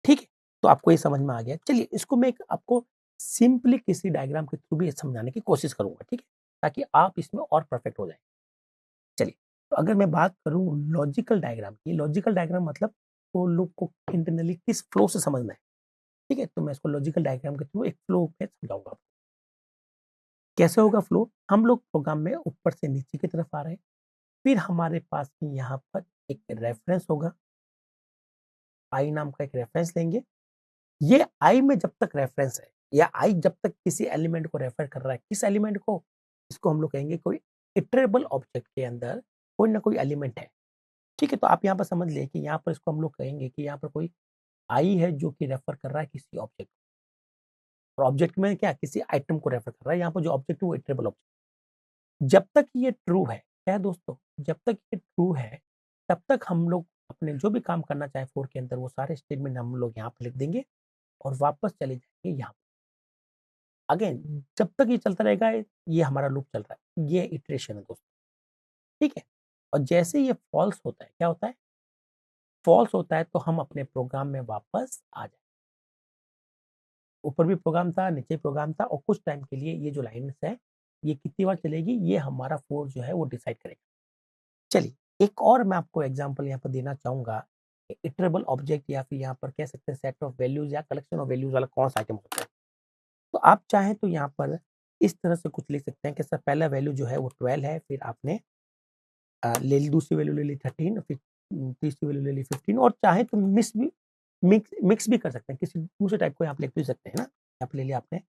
ठीक है, तो आपको ये समझ में आ गया। चलिए इसको मैं आपको सिंपली किसी डायग्राम के थ्रू भी समझाने की कोशिश करूंगा, ठीक है, ताकि आप इसमें और परफेक्ट हो जाए। चलिए, तो अगर मैं बात करूं लॉजिकल डायग्राम की, लॉजिकल डायग्राम मतलब वो लोग को इंटरनली किस फ्लो से समझना है, ठीक है, तो मैं इसको लॉजिकल डायग्राम के थ्रू एक फ्लो में समझाऊंगा। कैसे होगा फ्लो? हम लोग प्रोग्राम में ऊपर से नीचे की तरफ आ रहे हैं, फिर हमारे पास में यहाँ पर एक रेफरेंस होगा, आई नाम का एक रेफरेंस लेंगे। ये आई में जब तक रेफरेंस है, या आई जब तक किसी एलिमेंट को रेफर कर रहा है, किस एलिमेंट को? इसको हम लोग कहेंगे कोई इटरेबल ऑब्जेक्ट के अंदर कोई ना कोई एलिमेंट है। ठीक है, तो आप यहाँ पर समझ लिए कि यहाँ पर इसको हम लोग कहेंगे कि यहाँ पर कोई आई है जो कि रेफर कर रहा है किसी ऑब्जेक्ट, और ऑब्जेक्ट में क्या, किसी आइटम को रेफर कर रहा है। यहाँ पर जो ऑब्जेक्ट है वो इटरेबल ऑब्जेक्ट। जब तक ये ट्रू है, क्या है दोस्तों, जब तक ये ट्रू है तब तक हम लोग अपने जो भी काम करना चाहे फोर के अंदर वो सारे स्टेटमेंट हम लोग यहाँ पर लिख देंगे और वापस चले जाएंगे यहाँ। अगेन जब तक ये चलता रहेगा, ये हमारा लूप चल रहा है, ये इटरेशन है दोस्तों। ठीक है, और जैसे ये फॉल्स होता है, क्या होता है? फॉल्स होता है तो हम अपने प्रोग्राम में वापस आ जाए। ऊपर भी प्रोग्राम था, नीचे प्रोग्राम था, और कुछ टाइम के लिए ये जो लाइन्स है ये कितनी बार चलेगी, ये हमारा फोर जो है वो डिसाइड करेगा। चलिए, एक और मैं आपको एग्जांपल यहाँ पर देना चाहूंगा। इटरेबल ऑब्जेक्ट या फिर यहाँ पर कह सकते हैं सेट ऑफ वैल्यूज या कलेक्शन ऑफ वैल्यूज वाला कौन सा आइटम होता है। तो आप चाहें तो यहाँ पर इस तरह से कुछ लिख सकते हैं कि सर पहला वैल्यू जो है वो 12 है, फिर आपने ले ली दूसरी वैल्यू ले ली 13, फिर तीसरी वैल्यू ले ली 15, और चाहे तो मिक्स भी कर सकते हैं, किसी दूसरे टाइप को आप लिख भी सकते हैं ना। यहाँ पे ले लिया आपने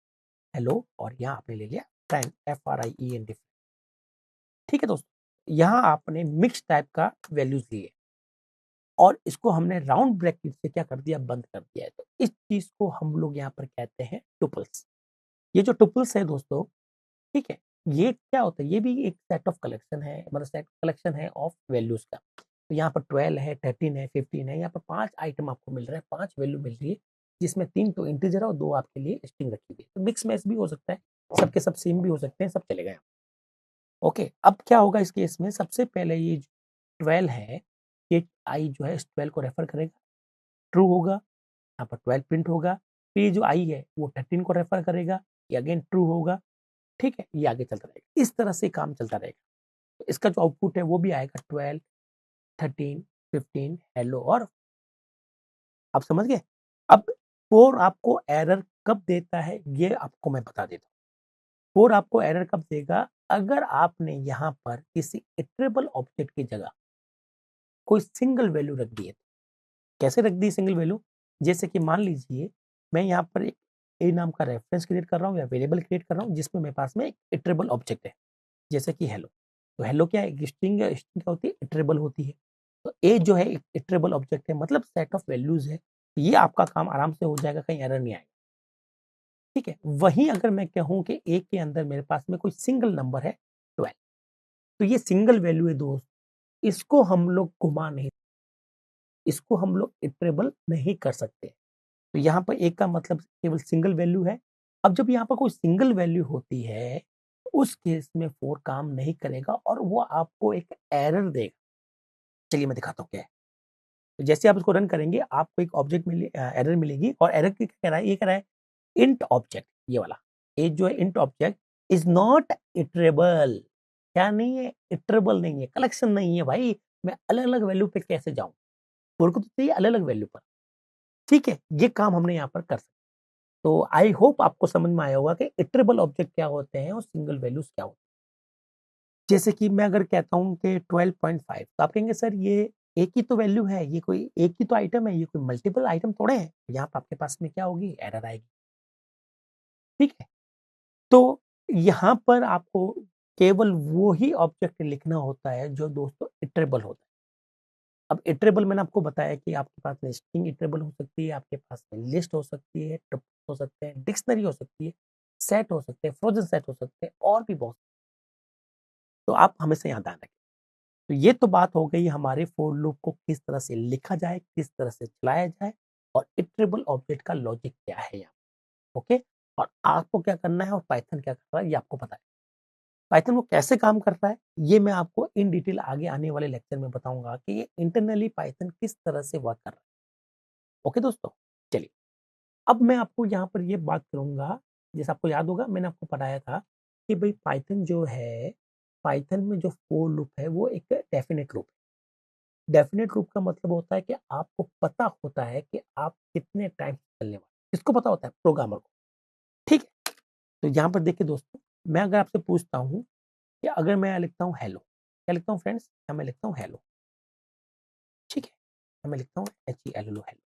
हेलो, और यहाँ आपने ले लिया फ्रेंड, FRIEND। ठीक है दोस्तों, यहाँ आपने मिक्स टाइप का वैल्यूज लिए और इसको हमने राउंड ब्रैकेट से क्या कर दिया, बंद कर दिया है। तो इस चीज को हम लोग यहाँ पर कहते हैं टुपल्स। ये जो टुपल्स है दोस्तों, ठीक है, ये क्या होता है, ये भी एक सेट ऑफ कलेक्शन है, मतलब सेट कलेक्शन है ऑफ वैल्यूज का। तो यहाँ पर 12 है, 13 है, 15 है, यहाँ पर 5 आइटम आपको मिल रहा है, 5 वैल्यू मिल रही है, जिसमें 3 तो इंटीजर है और 2 आपके लिए स्ट्रिंग रखी हुई है। तो मिक्स मैच भी हो सकता है, सबके सब सेम भी हो सकते हैं, सब चलेगा। ओके, अब क्या होगा इस केस में, सबसे पहले ये 12 है, ये आई जो है इस 12 को रेफर करेगा, ट्रू होगा, यहाँ पर 12 प्रिंट होगा। फिर ये जो आई है वो 13 को रेफर करेगा, ये अगेन ट्रू होगा। ठीक है, ये आगे चलता रहेगा, इस तरह से काम चलता रहेगा। तो इसका जो आउटपुट है वो भी आएगा 12, 13, 15 हेलो, और आप समझ गए। अब फोर आपको एरर कब देता है ये आपको मैं बता देता हूँ। फोर आपको एरर कब देगा, अगर आपने यहाँ पर किसी इटरेबल ऑब्जेक्ट की जगह कोई सिंगल वैल्यू रख दी है। कैसे रख दी सिंगल वैल्यू? जैसे कि मान लीजिए मैं यहाँ पर एक ए नाम का रेफरेंस क्रिएट कर रहा हूँ या वेरिएबल क्रिएट कर रहा हूँ, जिसमें मेरे पास में एक इटरेबल ऑब्जेक्ट है, जैसे कि हेलो। तो हेलो क्या है, स्ट्रिंग है, स्ट्रिंग क्या होती है, इटरेबल होती है। तो ए जो है इटरेबल ऑब्जेक्ट है, मतलब सेट ऑफ वैल्यूज है, ये आपका काम आराम से हो जाएगा, कहीं एरर नहीं आएगा। ठीक है, वहीं अगर मैं कहूँ कि ए के अंदर मेरे पास में कोई सिंगल नंबर है 12, तो ये सिंगल वैल्यू है दोस्त, इसको हम लोग घुमा नहीं, इसको हम लोग इटरेबल नहीं कर सकते। तो यहाँ पर एक का मतलब केवल सिंगल वैल्यू है। अब जब यहाँ पर कोई सिंगल वैल्यू होती है, तो उस केस में फोर काम नहीं करेगा और वो आपको एक एरर देगा। चलिए मैं दिखाता हूँ क्या है। तो जैसे आप इसको रन करेंगे, आपको एक ऑब्जेक्ट एरर मिलेगी, और एरर क्या कह रहा है, ये कह रहा है इंट ऑब्जेक्ट, ये वाला ये जो है int object is not iterable. क्या नहीं है, इटरेबल नहीं है, कलेक्शन नहीं है भाई, मैं अलग अलग वैल्यू पे कैसे जाऊं, फोर को तो चाहिए अलग अलग वैल्यू पर। ठीक है, ये काम हमने यहाँ पर कर सकते। तो आई होप आपको समझ में आया होगा कि इटरेबल ऑब्जेक्ट क्या होते हैं और सिंगल वैल्यूज क्या होते हैं। जैसे कि मैं अगर कहता हूँ कि 12.5, तो आप कहेंगे सर ये एक ही तो वैल्यू है, ये कोई एक ही तो आइटम है, ये कोई मल्टीपल आइटम थोड़े हैं। यहाँ पर आपके पास में क्या होगी, एरर आएगी। ठीक है, तो यहाँ पर आपको केवल वो ही ऑब्जेक्ट लिखना होता है जो दोस्तों इटरेबल होता है। अब इटरेबल मैंने आपको बताया कि आपके पास में स्ट्रिंग इटरेबल हो सकती है, आपके पास में लिस्ट हो सकती है, टुपल हो सकते हैं, डिक्शनरी हो सकती है, सेट हो सकते हैं, फ्रोजन सेट हो सकते हैं, और भी बहुत। तो आप हमेशा यहाँ ध्यान रखें। तो ये तो बात हो गई हमारे फॉर लूप को किस तरह से लिखा जाए, किस तरह से चलाया जाए, और इटरेबल ऑब्जेक्ट का लॉजिक क्या है यहाँ। ओके, और आपको क्या करना है और पाइथन क्या कर रहा है ये आपको पता है। पाइथन वो कैसे काम करता है, ये मैं आपको इन डिटेल आगे आने वाले लेक्चर में बताऊंगा कि ये इंटरनली पाइथन किस तरह से वर्क कर रहा है। ओके दोस्तों, चलिए अब मैं आपको यहाँ पर ये बात करूंगा। जैसे आपको याद होगा मैंने आपको बताया था कि भाई पाइथन जो है, पाइथन में जो फोर लूप है वो एक डेफिनेट लूप है। डेफिनेट लूप का मतलब होता है कि आपको पता होता है कि आप कितने टाइम चलने वाले, किसको पता होता है? प्रोग्रामर को। ठीक है, तो यहाँ पर देखिए दोस्तों, मैं अगर आपसे पूछता हूँ कि अगर मैं लिखता हूँ हेलो, क्या लिखता हूँ फ्रेंड्स? क्या मैं लिखता हूँ हेलो? ठीक है, मैं लिखता हूँ HELLO हेलो।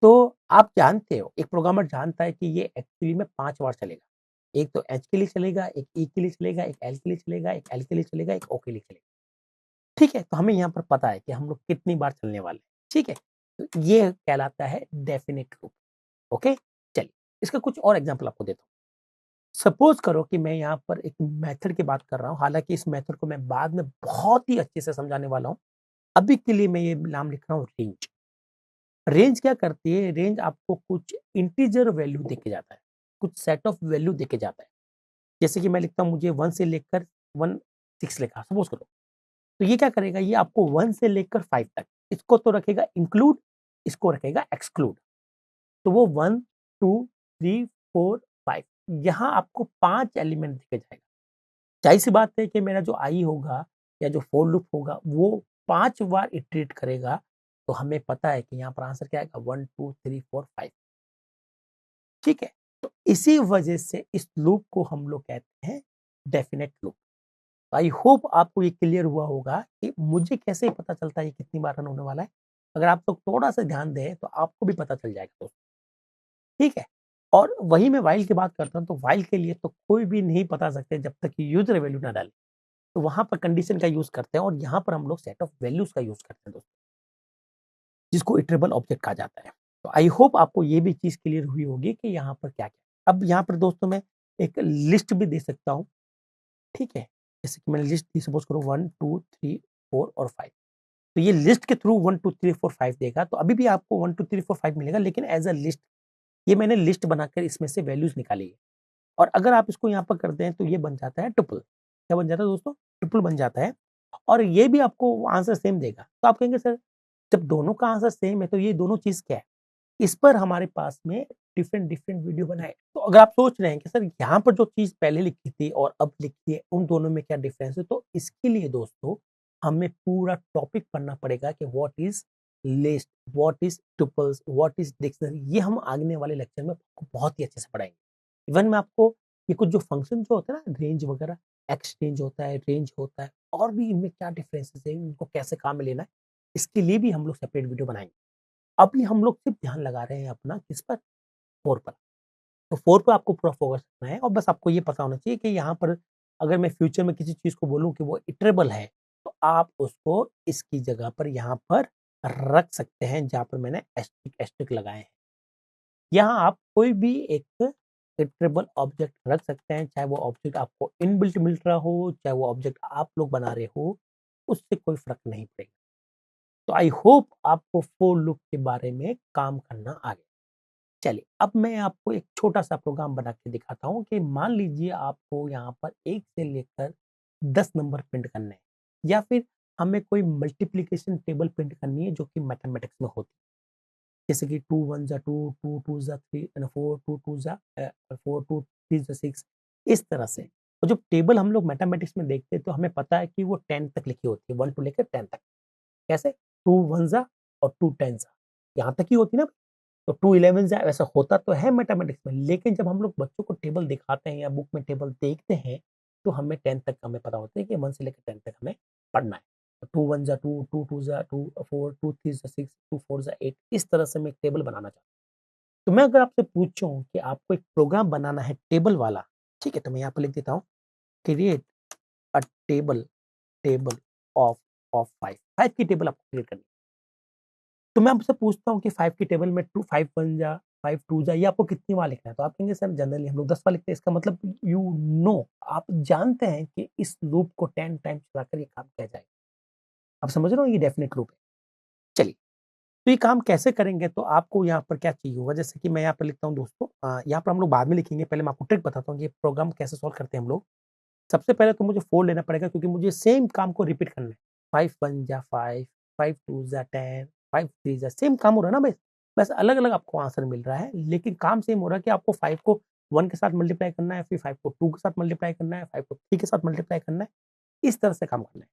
तो आप जानते हो, एक प्रोग्रामर जानता है कि ये एक्चुअली में 5 बार चलेगा। एक तो एच के लिए चलेगा, एक ई के लिए चलेगा, एक एल के लिए चलेगा, एक एल के लिए चलेगा, एक ओ के लिए चलेगा। ठीक है, तो हमें यहाँ पर पता है कि हम लोग कितनी बार चलने वाले हैं। ठीक है, तो ये कहलाता है डेफिनिट लूप। ओके, चलिए इसका कुछ और एग्जांपल आपको देता हूँ। सपोज करो कि मैं यहाँ पर एक मेथड की बात कर रहा हूँ, हालांकि इस मेथड को मैं बाद में बहुत ही अच्छे से समझाने वाला हूँ। अभी के लिए मैं ये नाम लिख रहा हूँ रेंज। रेंज क्या करती है? रेंज आपको कुछ इंटीजर वैल्यू देके जाता है, कुछ सेट ऑफ वैल्यू देके जाता है। जैसे कि मैं लिखता हूँ मुझे 1 से लेकर 16 लिखा, सपोज करो। तो ये क्या करेगा? ये आपको 1 से लेकर 5 तक, इसको तो रखेगा इंक्लूड, इसको रखेगा एक्सक्लूड। तो वो 1, 2, 3, 4, 5, यहाँ आपको 5 एलिमेंट देके जाएगा। जाहिर सी बात है कि मेरा जो आई होगा या जो फोर लूप होगा वो 5 बार इटरेट करेगा। तो हमें पता है कि यहाँ पर आंसर क्या आएगा? 1, 2, 3, 4, 5। ठीक है, तो इसी वजह से इस लूप को हम लोग कहते हैं डेफिनेट लूप। आई होप आपको ये क्लियर हुआ होगा कि मुझे कैसे पता चलता है ये कितनी बार रन होने वाला है। अगर आप लोग थोड़ा सा ध्यान दें तो आपको भी पता चल जाएगा दोस्तों। ठीक है, और वही मैं व्हाइल की बात करता हूँ, तो व्हाइल के लिए तो कोई भी नहीं बता सकते जब तक कि यूजर वैल्यू ना डाले। तो वहां पर कंडीशन का यूज करते हैं और यहाँ पर हम लोग सेट ऑफ वैल्यूज का यूज करते हैं दोस्तों, जिसको इटरेबल ऑब्जेक्ट कहा जाता है। तो आई होप आपको ये भी चीज क्लियर हुई होगी कि यहाँ पर क्या क्या। अब यहाँ पर दोस्तों मैं एक लिस्ट भी दे सकता हूँ। ठीक है, जैसे कि मैंने लिस्ट दी, सपोज करो 1, 2, 3, 4 और 5। तो ये लिस्ट के थ्रू 1, 2, 3, 4, 5 देगा। तो अभी भी आपको 1, 2, 3, 4, 5 मिलेगा, लेकिन एज अ लिस्ट। ये मैंने लिस्ट बनाकर इसमें से वैल्यूज निकाली है। और अगर आप इसको यहाँ पर कर दें तो ये बन जाता है ट्रिपल। क्या बन जाता है दोस्तों? ट्रिपल बन जाता है। और ये भी आपको आंसर सेम देगा। तो आप कहेंगे सर, जब दोनों का आंसर सेम है तो ये दोनों चीज क्या है? इस पर हमारे पास में डिफरेंट डिफरेंट वीडियो बनाए। तो अगर आप सोच रहे हैं कि सर यहाँ पर जो चीज पहले लिखी थी और अब लिखी है उन दोनों में क्या डिफरेंस है, तो इसके लिए दोस्तों हमें पूरा टॉपिक पढ़ना पड़ेगा कि what is list, what is tuples, what is dictionary. ये हम आगने वाले लेक्चर में आपको बहुत ही अच्छे से पढ़ाएंगे। इवन मैं आपको ये कुछ जो फंक्शन जो होता है ना, रेंज वगैरह, एक्सचेंज होता है, रेंज होता है, और भी इनमें क्या डिफरेंसेस है, इनको कैसे काम में लेना है, इसके लिए भी हम लोग सेपरेट वीडियो बनाएंगे। अभी हम लोग सिर्फ ध्यान लगा रहे हैं अपना किस पर? फोर पर। तो फोर पर आपको पूरा फोकस रखना है और बस आपको ये पता होना चाहिए कि यहाँ पर अगर मैं फ्यूचर में किसी चीज को बोलूँ कि वो इटरेबल है, तो आप उसको इसकी जगह पर यहाँ पर रख सकते हैं जहां पर मैंने एस्ट्रिक एस्ट्रिक लगाए हैं। यहाँ आप कोई भी एक इटरेबल ऑब्जेक्ट रख सकते हैं, चाहे वो ऑब्जेक्ट आपको इनबिल्ट मिल रहा हो, चाहे वो ऑब्जेक्ट आप लोग बना रहे हो, उससे कोई फर्क नहीं पड़ेगा। तो आई होप आपको फोर लूप के बारे में काम करना आ गया। चलिए अब मैं आपको एक छोटा सा प्रोग्राम बना के दिखाता हूँ कि मान लीजिए आपको यहाँ पर 1 से लेकर 10 नंबर प्रिंट करने हैं, या फिर हमें कोई मल्टीप्लिकेशन टेबल प्रिंट करनी है जो कि मैथमेटिक्स में होती है। जैसे कि 2 1 जा 2, 2 2 जा 3, 4 2 2 जा 4 2 3 जा 6, इस तरह से। और जब टेबल हम लोग मैथमेटिक्स में देखते हैं तो हमें पता है कि वो 10 तक लिखी होती है, 1 टू लेकर 10 तक। कैसे? 2 1 जा और 2 10 जा, यहाँ तक ही होती है ना। तो 2 11 जा वैसा होता तो है मैथमेटिक्स में, लेकिन जब हम लोग बच्चों को टेबल दिखाते हैं या बुक में टेबल देखते हैं तो हमें 10 तक हमें पता होता है कि 1 से लेकर 10 तक हमें पढ़ना है। तो 2 1 जा 2, 2 2 जा 2, 4 2 3 जा 6, 2 4 जा 8, इस तरह से मैं एक टेबल बनाना चाहता हूँ। तो मैं अगर आपसे पूछूं कि आपको एक प्रोग्राम बनाना है टेबल वाला, ठीक है, तो मैं यहाँ पर लिख देता हूँ create a table, table of of 5, 5 की टेबल आपको क्रिएट करनी है। तो मैं आपसे पूछता हूँ कि 5 की टेबल में 2 5 1 जा, 5 2 जा, ये आपको कितनी बार लिखना है? तो आप कहेंगे सर जनरली हम लोग 10 बार लिखते हैं। इसका मतलब यू नो, आप जानते हैं कि इस लूप को 10 टाइम्स चलाकर ये काम किया जाएगा। आप समझ रहे हो, ये डेफिनेट लूप है। चलिए, तो ये काम कैसे करेंगे? तो आपको यहाँ पर क्या चाहिए होगा? जैसे कि मैं यहाँ पर लिखता हूँ दोस्तों, यहाँ पर हम लोग बाद में लिखेंगे, पहले मैं आपको ट्रिक बताता हूँ कि ये प्रोग्राम कैसे सॉल्व करते हैं हम लोग। सबसे पहले तो मुझे 4 लेना पड़ेगा क्योंकि मुझे सेम काम को रिपीट करना है। 5 1 जा 5, 5 2 जा 10, 5 3 जा सेम काम हो रहा है ना भाई? बस अलग-अलग आपको आंसर मिल रहा है, लेकिन काम सेम हो रहा है कि आपको 5 को 1 के साथ मल्टीप्लाई करना है, फिर 5 को 2 के साथ मल्टीप्लाई करना है, 5 को 3 के साथ मल्टीप्लाई करना है, इस तरह से काम करना है।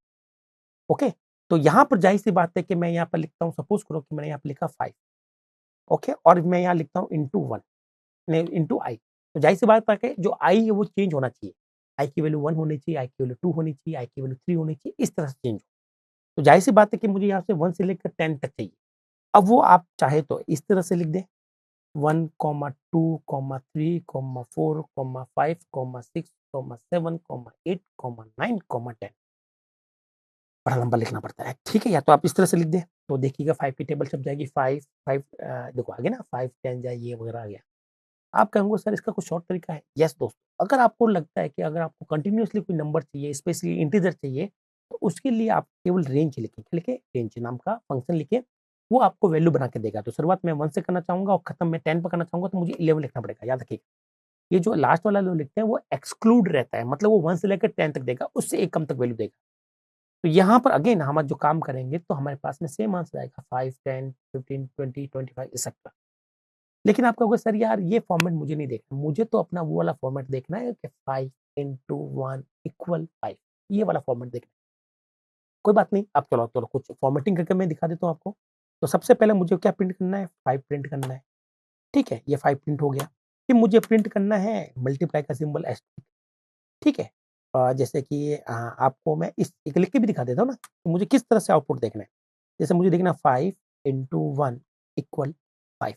ओके? तो यहाँ पर ज़ाहिर-सी बात है कि मैं यहाँ पर लिखता हूँ, सपोज़ करो कि मैंने यहाँ पे लिखा 5, ओके? और मैं यहाँ लिखता हूँ इंटू 1 नहीं इंटू आई। तो ज़ाहिर-सी बात है कि जो आई है वो चेंज होना चाहिए। आई की वैल्यू 1 होनी चाहिए, आई की वैल्यू 2 होनी चाहिए, आई की वैल्यू 3 होनी चाहिए, इस तरह से चेंज हो। तो ज़ाहिर-सी बात है कि मुझे यहाँ से 1 से लेकर 10 तक चाहिए। अब वो आप चाहे तो इस तरह से लिख दें 1, 2, 3, 4, 5, 6, 7, 8, 9, 10 बड़ा लंबा लिखना पड़ता है, ठीक है? या तो आप इस तरह से लिख दें, तो देखिएगा 5 की टेबल छप जाएगी 5 देखो आ गया ना 5, 10 जा ये वगैरह आ गया। आप कहोगे सर इसका कुछ शॉर्ट तरीका है? यस दोस्तों, अगर आपको लगता है कि अगर आपको कंटिन्यूअसली कोई नंबर चाहिए, स्पेशली इंटीजर चाहिए, तो उसके लिए आप केवल रेंज लिखें। क्या लिखें? रेंज नाम का फंक्शन लिखिए, वो आपको वैल्यू बना के देगा। तो शुरुआत मैं 1 से करना चाहूँगा और खत्म मैं 10 पे करना चाहूँगा तो मुझे 11 लिखना पड़ेगा, याद रखिएगा। ये जो लास्ट वाला जो लिखते हैं वो एक्सक्लूड रहता है, मतलब वो 1 से लेकर 10 तक देगा, उससे एक कम तक वैल्यू देगा। तो यहाँ पर अगेन हम जो काम करेंगे तो हमारे पास में सेम आंसर आएगा 5, 10, 15, 20, 25 एक्सेट्रा। लेकिन आप कहोगे सर यार ये फॉर्मेट मुझे नहीं देखना, मुझे तो अपना वो वाला फॉर्मेट देखना है कि 5 into 1 equal 5 ये वाला फॉर्मेट देखना है। कोई बात नहीं, आप चलो कुछ फॉर्मेटिंग करके मैं दिखा देता हूँ आपको। तो सबसे पहले मुझे क्या प्रिंट करना है? 5 प्रिंट करना है, ठीक है? ये 5 प्रिंट हो गया। फिर मुझे प्रिंट करना है मल्टीप्लाई का सिंबल एस्टेरिस्क, ठीक है? जैसे कि आपको मैं इस एक लिख के भी दिखा देता हूँ ना, तो मुझे किस तरह से आउटपुट देखना है। जैसे मुझे देखना है 5 into 1 equal 5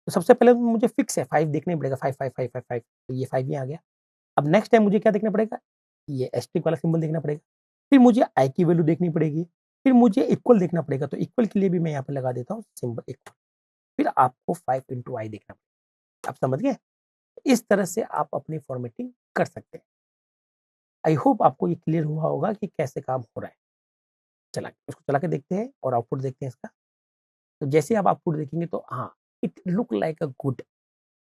तो सबसे पहले तो मुझे फिक्स है 5 देखना ही पड़ेगा 5, 5, 5, 5, 5 तो ये 5 यहाँ आ गया। अब नेक्स्ट टाइम मुझे क्या देखना पड़ेगा? ये एस्टेरिस्क वाला सिंबल देखना पड़ेगा। फिर मुझे आई की वैल्यू देखनी पड़ेगी। फिर मुझे इक्वल देखना पड़ेगा, तो इक्वल के लिए भी मैं यहाँ पे लगा देता हूँ सिंबल इक्वल। फिर आपको 5 into आई देखना पड़ेगा। आप समझ गए? इस तरह से आप अपनी फॉर्मेटिंग कर सकते हैं। आई होप आपको ये क्लियर हुआ होगा कि कैसे काम हो रहा है। इसको चला के देखते हैं और आउटपुट देखते हैं इसका। तो जैसे आप आउटपुट देखेंगे तो हाँ, it look like a good,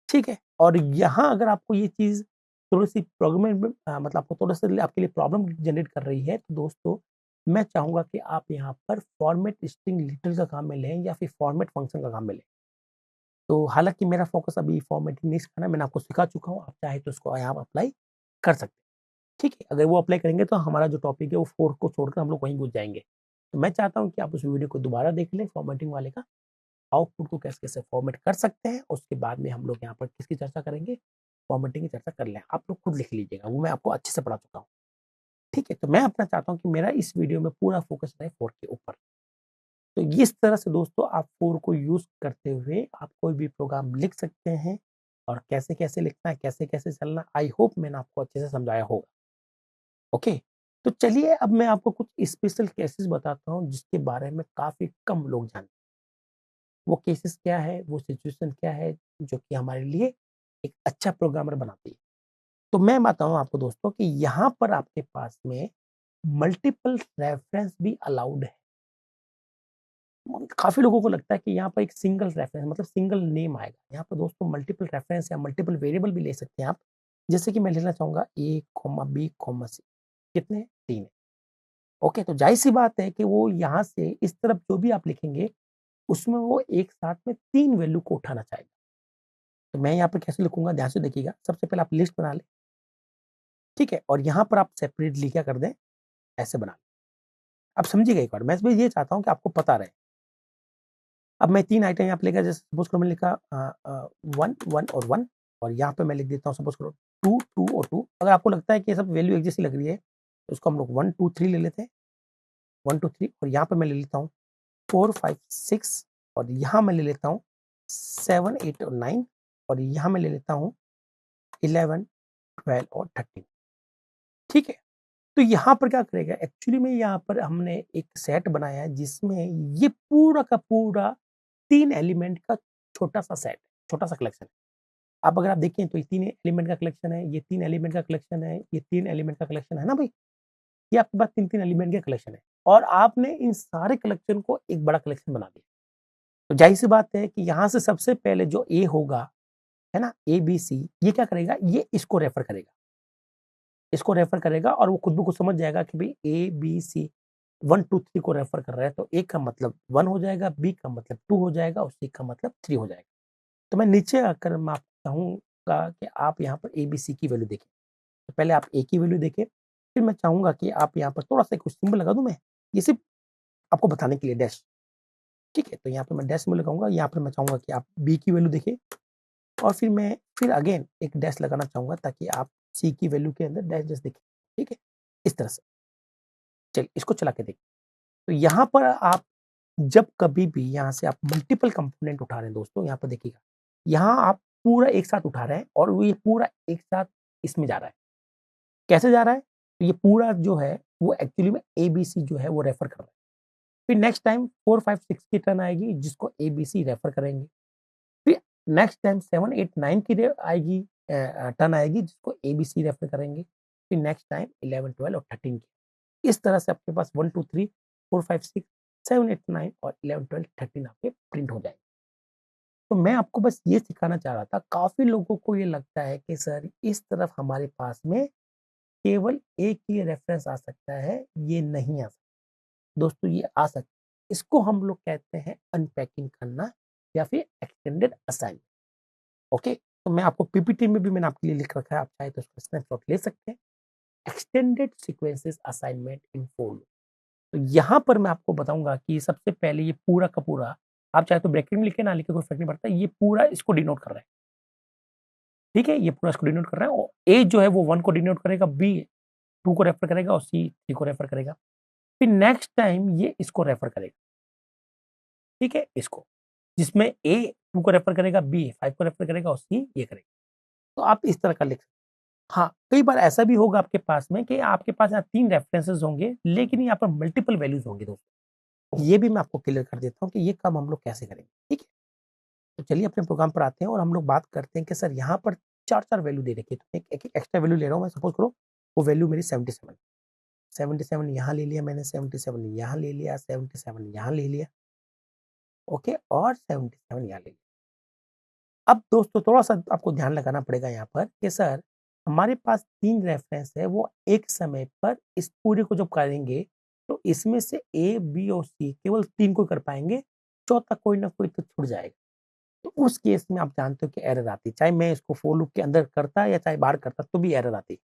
ठीक है? और यहाँ अगर आपको ये चीज़ थोड़ी-सी प्रोग्रामिंग में मतलब आपको थोड़ा-सा आपके लिए प्रॉब्लम जनरेट कर रही है, तो दोस्तों मैं चाहूँगा कि आप यहाँ पर फॉर्मेट स्ट्रिंग लिटिल का काम में लें या फिर फॉर्मेट फंक्शन का काम में लें। तो हालाँकि मेरा फ़ोकस अभी फॉर्मेटिंग नहीं सिखाना है, मैंने आपको सिखा चुका हूँ, आप चाहे तो इसको यहाँ अप्लाई कर सकते हैं, ठीक है? अगर वो अप्लाई करेंगे तो हमारा जो टॉपिक है वो 4 को छोड़कर हम लोग वहीं घुस जाएँगे। तो मैं चाहता हूँ कि आप उस वीडियो को दोबारा देख लें फॉर्मेटिंग वाले का, आउटपुट को कैसे-कैसे फॉर्मेट कर सकते हैं, उसके बाद में हम लोग यहाँ पर किसकी चर्चा करेंगे, फॉर्मेटिंग की चर्चा कर लें। आप लोग खुद लिख लीजिएगा, वो मैं आपको अच्छे से पढ़ा चुका हूँ, ठीक है? तो मैं अपना चाहता हूँ कि मेरा इस वीडियो में पूरा फ़ोकस रहे 4 के ऊपर। तो इस तरह से दोस्तों आप 4 को यूज़ करते हुए आप कोई भी प्रोग्राम लिख सकते हैं और कैसे-कैसे लिखना है, कैसे-कैसे चलना आई होप मैंने आपको अच्छे से समझाया होगा, ओके? तो चलिए अब मैं आपको कुछ स्पेशल केसेस बताता हूँ जिसके बारे में काफ़ी कम लोग जानते हैं। वो केसेस क्या है, वो सिचुएशन क्या है जो कि हमारे लिए एक अच्छा प्रोग्रामर बनाती है। तो मैं बताऊँ आपको दोस्तों कि यहाँ पर आपके पास में मल्टीपल रेफरेंस भी अलाउड है। काफ़ी लोगों को लगता है कि यहाँ पर एक सिंगल रेफरेंस मतलब सिंगल नेम आएगा। यहाँ पर दोस्तों मल्टीपल रेफरेंस या मल्टीपल वेरिएबल भी ले सकते हैं आप। जैसे कि मैं लेना चाहूँगा A, B, C कितने हैं? 3 है। ओके, तो ज़ाहिर-सी बात है कि वो यहाँ से इस तरफ जो भी आप लिखेंगे, उसमें वो एक साथ में 3 वैल्यू को उठाना चाहेगा। तो मैं यहाँ पर कैसे लिखूँगा ध्यान से देखिएगा। सबसे पहले आप लिस्ट बना लें, ठीक है? और यहाँ पर आप सेपरेटली क्या कर दें, ऐसे बना लें। अब समझिएगा एक बार, मैं इसमें ये चाहता हूँ कि आपको पता रहे। अब मैं 3 आइटम यहाँ पे लेकर जैसे सपोज़ करो मैंने लिखा 1, 1 और 1 और यहाँ पे मैं लिख देता हूँ सपोज़ करो 2, 2 और 2 अगर आपको लगता है कि ये सब वैल्यू एक जैसी लग रही है, तो इसको हम लोग 1, 2, 3 ले लेते हैं। 1, 2, 3 और यहाँ पे मैं ले लेता हूँ 4, 5, 6 और यहाँ मैं ले लेता हूँ 7, 8 और 9 और यहाँ मैं ले लेता हूँ 11, 12 और 13 ठीक है? तो यहाँ पर क्या करेगा एक्चुअली में यहाँ पर हमने एक सेट बनाया है जिसमें ये पूरा का पूरा 3 एलिमेंट का छोटा-सा सेट, छोटा-सा कलेक्शन है। आप अगर आप देखें तो ये 3 एलिमेंट का कलेक्शन है, ये 3 एलिमेंट का कलेक्शन है, ये 3 एलिमेंट का कलेक्शन है ना भई? ये आपके पास 3-3 एलिमेंट के कलेक्शन है और आपने इन सारे कलेक्शन को एक बड़ा कलेक्शन बना दिया। तो ज़ाहिर-सी बात है कि यहाँ से सबसे पहले जो ए होगा, है ना? ए, बी, सी ये क्या करेगा? ये इसको रेफर करेगा। इसको रेफर करेगा और वो खुद ब खुद समझ जाएगा कि भाई ए बी सी 1 2 3 को रेफर कर रहा है, तो ए का मतलब 1 हो जाएगा, बी का मतलब 2 हो जाएगा और सी का मतलब 3 हो जाएगा। तो मैं नीचे आकर मैं आपको चाहूँगा कि आप यहाँ पर ए बी सी की वैल्यू देखें। तो पहले आप ए की वैल्यू देखें, फिर मैं चाहूँगा कि आप यहाँ पर थोड़ा-सा एक सिंबल लगा दूँ मैं? ये सिर्फ़ आपको बताने के लिए डैश, ठीक है? तो यहाँ पे मैं डैश सिंबल लगाऊँगा, यहाँ पर मैं चाहूँगा कि आप बी की वैल्यू देखें और फिर मैं फिर अगेन एक डैश लगाना चाहूँगा ताकि आप सी की वैल्यू के अंदर डैश डैश देखें, ठीक है? इस तरह से। चलिए इसको चला के देखिए। तो यहाँ पर आप जब कभी भी यहाँ से आप मल्टीपल कंपोनेंट उठा रहे हैं दोस्तों, यहाँ पर देखिएगा। यहाँ आप पूरा एक साथ उठा रहे हैं और वो ये पूरा एक साथ इसमें जा रहा है। कैसे जा रहा है? तो ये पूरा जो है वो एक्चुअली में एबीसी जो है वो रेफर कर रहा है। फिर नेक्स्ट टाइम 4, 5, 6 की टर्न आएगी जिसको एबीसी रेफर करेंगे। फिर नेक्स्ट टाइम 7, 8, 9 की आएगी टर्न आएगी जिसको एबीसी रेफर करेंगे। फिर नेक्स्ट टाइम 11, 12 और 13 की। इस तरह से आपके पास 1, 2, 3, 4, 5, 6, 7, 8, 9 और 11, 12, 13 आपके प्रिंट हो जाएंगे। तो मैं आपको बस ये सिखाना चाह रहा था। काफ़ी लोगों को ये लगता है कि सर इस तरफ हमारे पास में केवल एक ही रेफरेंस आ सकता है, ये नहीं आ सकता। दोस्तों ये आ सकता है। इसको हम लोग कहते हैं अनपैकिंग करना या फिर एक्सटेंडेड असाइनमेंट। ओके? तो मैं आपको पीपीटी में भी मैंने आपके लिए लिख रखा है, आप चाहे तो उसका स्नैपशॉट ले सकते हैं। एक्सटेंडेड सीक्वेंसेस असाइनमेंट इन 4 लूप। तो यहाँ पर मैं आपको बताऊँगा कि सबसे पहले ये पूरा का पूरा, आप चाहे तो ब्रैकेट में लिखें, ना लिखें कोई फ़र्क नहीं पड़ता। ये पूरा इसको डिनोट कर रहा है। ठीक है? ये पूरा इसको डिनोट कर रहा है और ए जो है वो 1 को डिनोट करेगा, बी 2 को रेफर करेगा और सी 3 को रेफर करेगा। फिर नेक्स्ट टाइम ये इसको रेफर करेगा। ठीक है? इसको। जिसमें ए 2 को रेफर करेगा, बी 5 को रेफर करेगा और सी ये करेगा। तो आप इस तरह का लिख सकते हैं। हाँ, कई बार ऐसा भी होगा आपके पास में कि आपके पास यहाँ 3 रेफरेंसेस होंगे, लेकिन यहाँ पर मल्टीपल वैल्यूज़ होंगी दोस्तों। ये भी मैं आपको क्लियर कर देता हूँ कि ये काम हम लोग कैसे करेंगे, ठीक है? तो चलिए अपने प्रोग्राम पर आते हैं और हम लोग बात करते हैं कि सर यहाँ पर 4-4 वैल्यू दे रखी है, तो एक एक्स्ट्रा वैल्यू ले रहा हूँ मैं, सपोज़ करो वो वैल्यू मेरी 77, 77 यहाँ ले लिया मैंने, 77 यहाँ ले लिया, 77 यहाँ ले लिया, ओके? और 77 यहाँ ले लिया। अब दोस्तों थोड़ा-सा आपको ध्यान लगाना पड़ेगा यहाँ पर कि सर हमारे पास 3 रेफरेंस है, वो एक समय पर इस पूरे को जब करेंगे, तो इसमें से ए, बी और सी केवल 3 को कर पाएँगे, चौथा कोई ना कोई तो छूट जाएगा। तो उस केस में आप जानते हो कि एरर आती है, चाहे मैं इसको फोर लूप के अंदर करता या चाहे बाहर करता तो भी एरर आती है।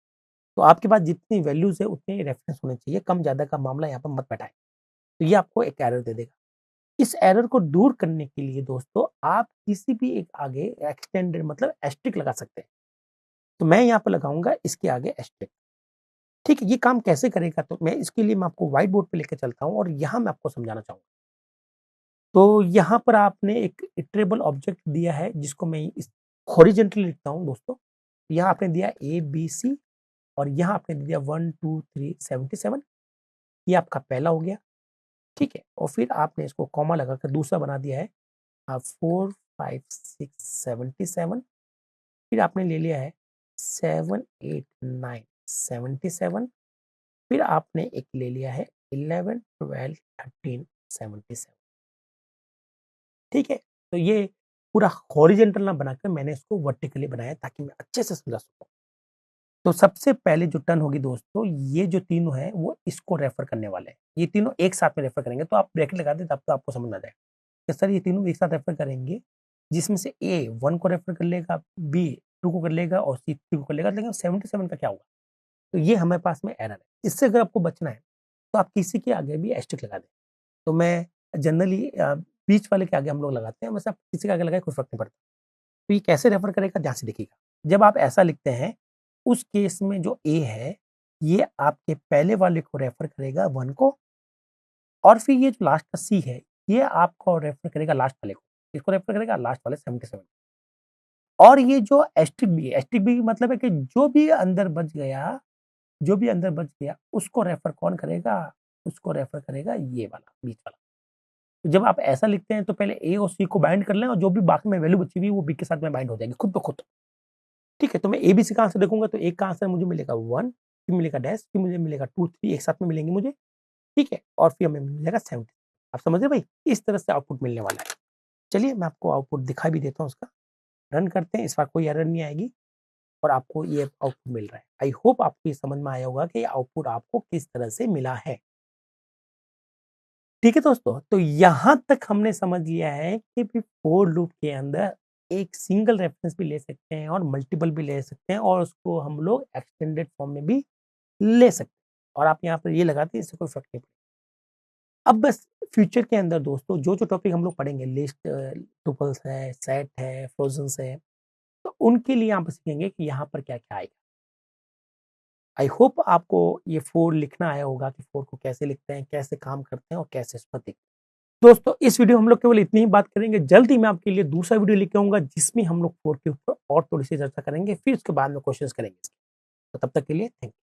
तो आपके पास जितनी वैल्यूज़ है उतने ही रेफरेंस होने चाहिए, कम-ज़्यादा का मामला यहाँ पर मत बैठाएँ। तो ये आपको एक एरर दे देगा। इस एरर को दूर करने के लिए दोस्तों आप किसी भी एक आगे एक्सटेंडेड मतलब एस्टेरिस्क लगा सकते हैं। तो मैं यहाँ पे लगाऊँगा इसके आगे एस्टेरिस्क। ठीक है, ये काम कैसे करेगा तो मैं इसके लिए मैं आपको व्हाइट बोर्ड पे लेके चलता हूँ और यहाँ मैं आपको समझाना चाहूँगा। तो यहाँ पर आपने एक इटरेबल ऑब्जेक्ट दिया है जिसको मैं इस हॉरिज़ॉन्टली लिखता हूँ दोस्तों। यहाँ आपने दिया ए, बी, सी और यहाँ आपने दिया 1, 2, 3, 77 ये आपका पहला हो गया, ठीक है? और फिर आपने इसको कॉमा लगाकर दूसरा बना दिया है 4, 5, 6, 77 फिर आपने ले लिया है 7, 8, 9, 77 फिर आपने एक ले लिया है 11, 12, 13, 77 ठीक है? तो ये पूरा हॉरिज़ॉन्टल ना बनाकर मैंने इसको वर्टिकली बनाया ताकि मैं अच्छे से समझा सकूँ। तो सबसे पहले जो टर्न होगी दोस्तों, ये जो तीनों हैं वो इसको रेफर करने वाले हैं। ये तीनों एक साथ में रेफर करेंगे तो आप ब्रैकेट लगा दें तब तो आपको समझ में आ जाएगा। कि सर ये तीनों एक साथ रेफर करेंगे, जिसमें से ए 1 को रेफर कर लेगा, बी 2 को कर लेगा और सी 3 को कर लेगा, लेकिन 77 का क्या होगा? तो ये हमारे पास में एरर है। इससे अगर आपको बचना है, तो आप किसी के आगे भी एस्टेरिस्क लगा दें। तो मैं जनरली बीच वाले के आगे हम लोग लगाते हैं, वैसे आप किसी के आगे लगाएँ कोई फ़र्क नहीं पड़ता। तो ये कैसे रेफर करेगा ध्यान से देखिएगा। जब आप ऐसा लिखते हैं, उस केस में जो ए है, ये आपके पहले वाले को रेफर करेगा 1 को और फिर ये जो लास्ट का सी है, ये आपको रेफर करेगा लास्ट वाले को। किसको रेफर करेगा? लास्ट वाले 77 और ये जो एस्टेरिस्क बी है, एस्टेरिस्क बी मतलब है कि जो भी अंदर बच गया, उसको रेफर कौन करेगा? उसको रेफर करेगा ये वाला, बीच वाला। तो जब आप ऐसा लिखते हैं तो पहले ए और सी को बाइंड कर लें और जो भी बाकी में वैल्यू बची हुई है वो बी के साथ में बाइंड हो जाएगी खुद ब खुद। ठीक है? तो मैं एबीसी का आंसर देखूँगा तो एक का आंसर मुझे मिलेगा 1 फिर मिलेगा डैश फिर मुझे मिलेगा 2, 3 एक साथ में मिलेंगे मुझे, ठीक है? और फिर हमें मिलेगा 70 आप समझ रहे भाई? इस तरह से आउटपुट मिलने वाला है। चलिए मैं आपको आउटपुट दिखा भी देता हूँ उसका, रन करते हैं, इस बार कोई एरर नहीं आएगी। और आपको ये आउटपुट मिल रहा है। आई होप आपको ये समझ में आया होगा कि ये आउटपुट आपको किस तरह से मिला है। ठीक है दोस्तों, तो यहाँ तक हमने समझ लिया है कि भी फोर लूप के अंदर एक सिंगल रेफरेंस भी ले सकते हैं और मल्टीपल भी ले सकते हैं और उसको हम लोग एक्सटेंडेड फॉर्म में भी ले सकते हैं और आप यहाँ पर ये लगाते हैं, इससे कोई फर्क नहीं पड़ता। अब बस फ्यूचर के अंदर दोस्तों जो टॉपिक हम लोग पढ़ेंगे, लिस्ट, टुपल्स है, सेट है, फ्रोजन्स है, तो उनके लिए आप सीखेंगे कि यहाँ पर क्या-क्या आएगा। आई होप आपको ये फोर लिखना आया होगा कि फोर को कैसे लिखते हैं, कैसे काम करते हैं और कैसे इस पर देखते हैं। दोस्तों इस वीडियो में हम लोग केवल इतनी ही बात करेंगे। जल्द ही मैं आपके लिए दूसरा वीडियो लेके आऊँगा जिसमें हम लोग फोर के ऊपर और थोड़ी-सी चर्चा करेंगे, फिर उसके बाद में क्वेश्चंस करेंगे। तो तब तक के लिए थैंक यू।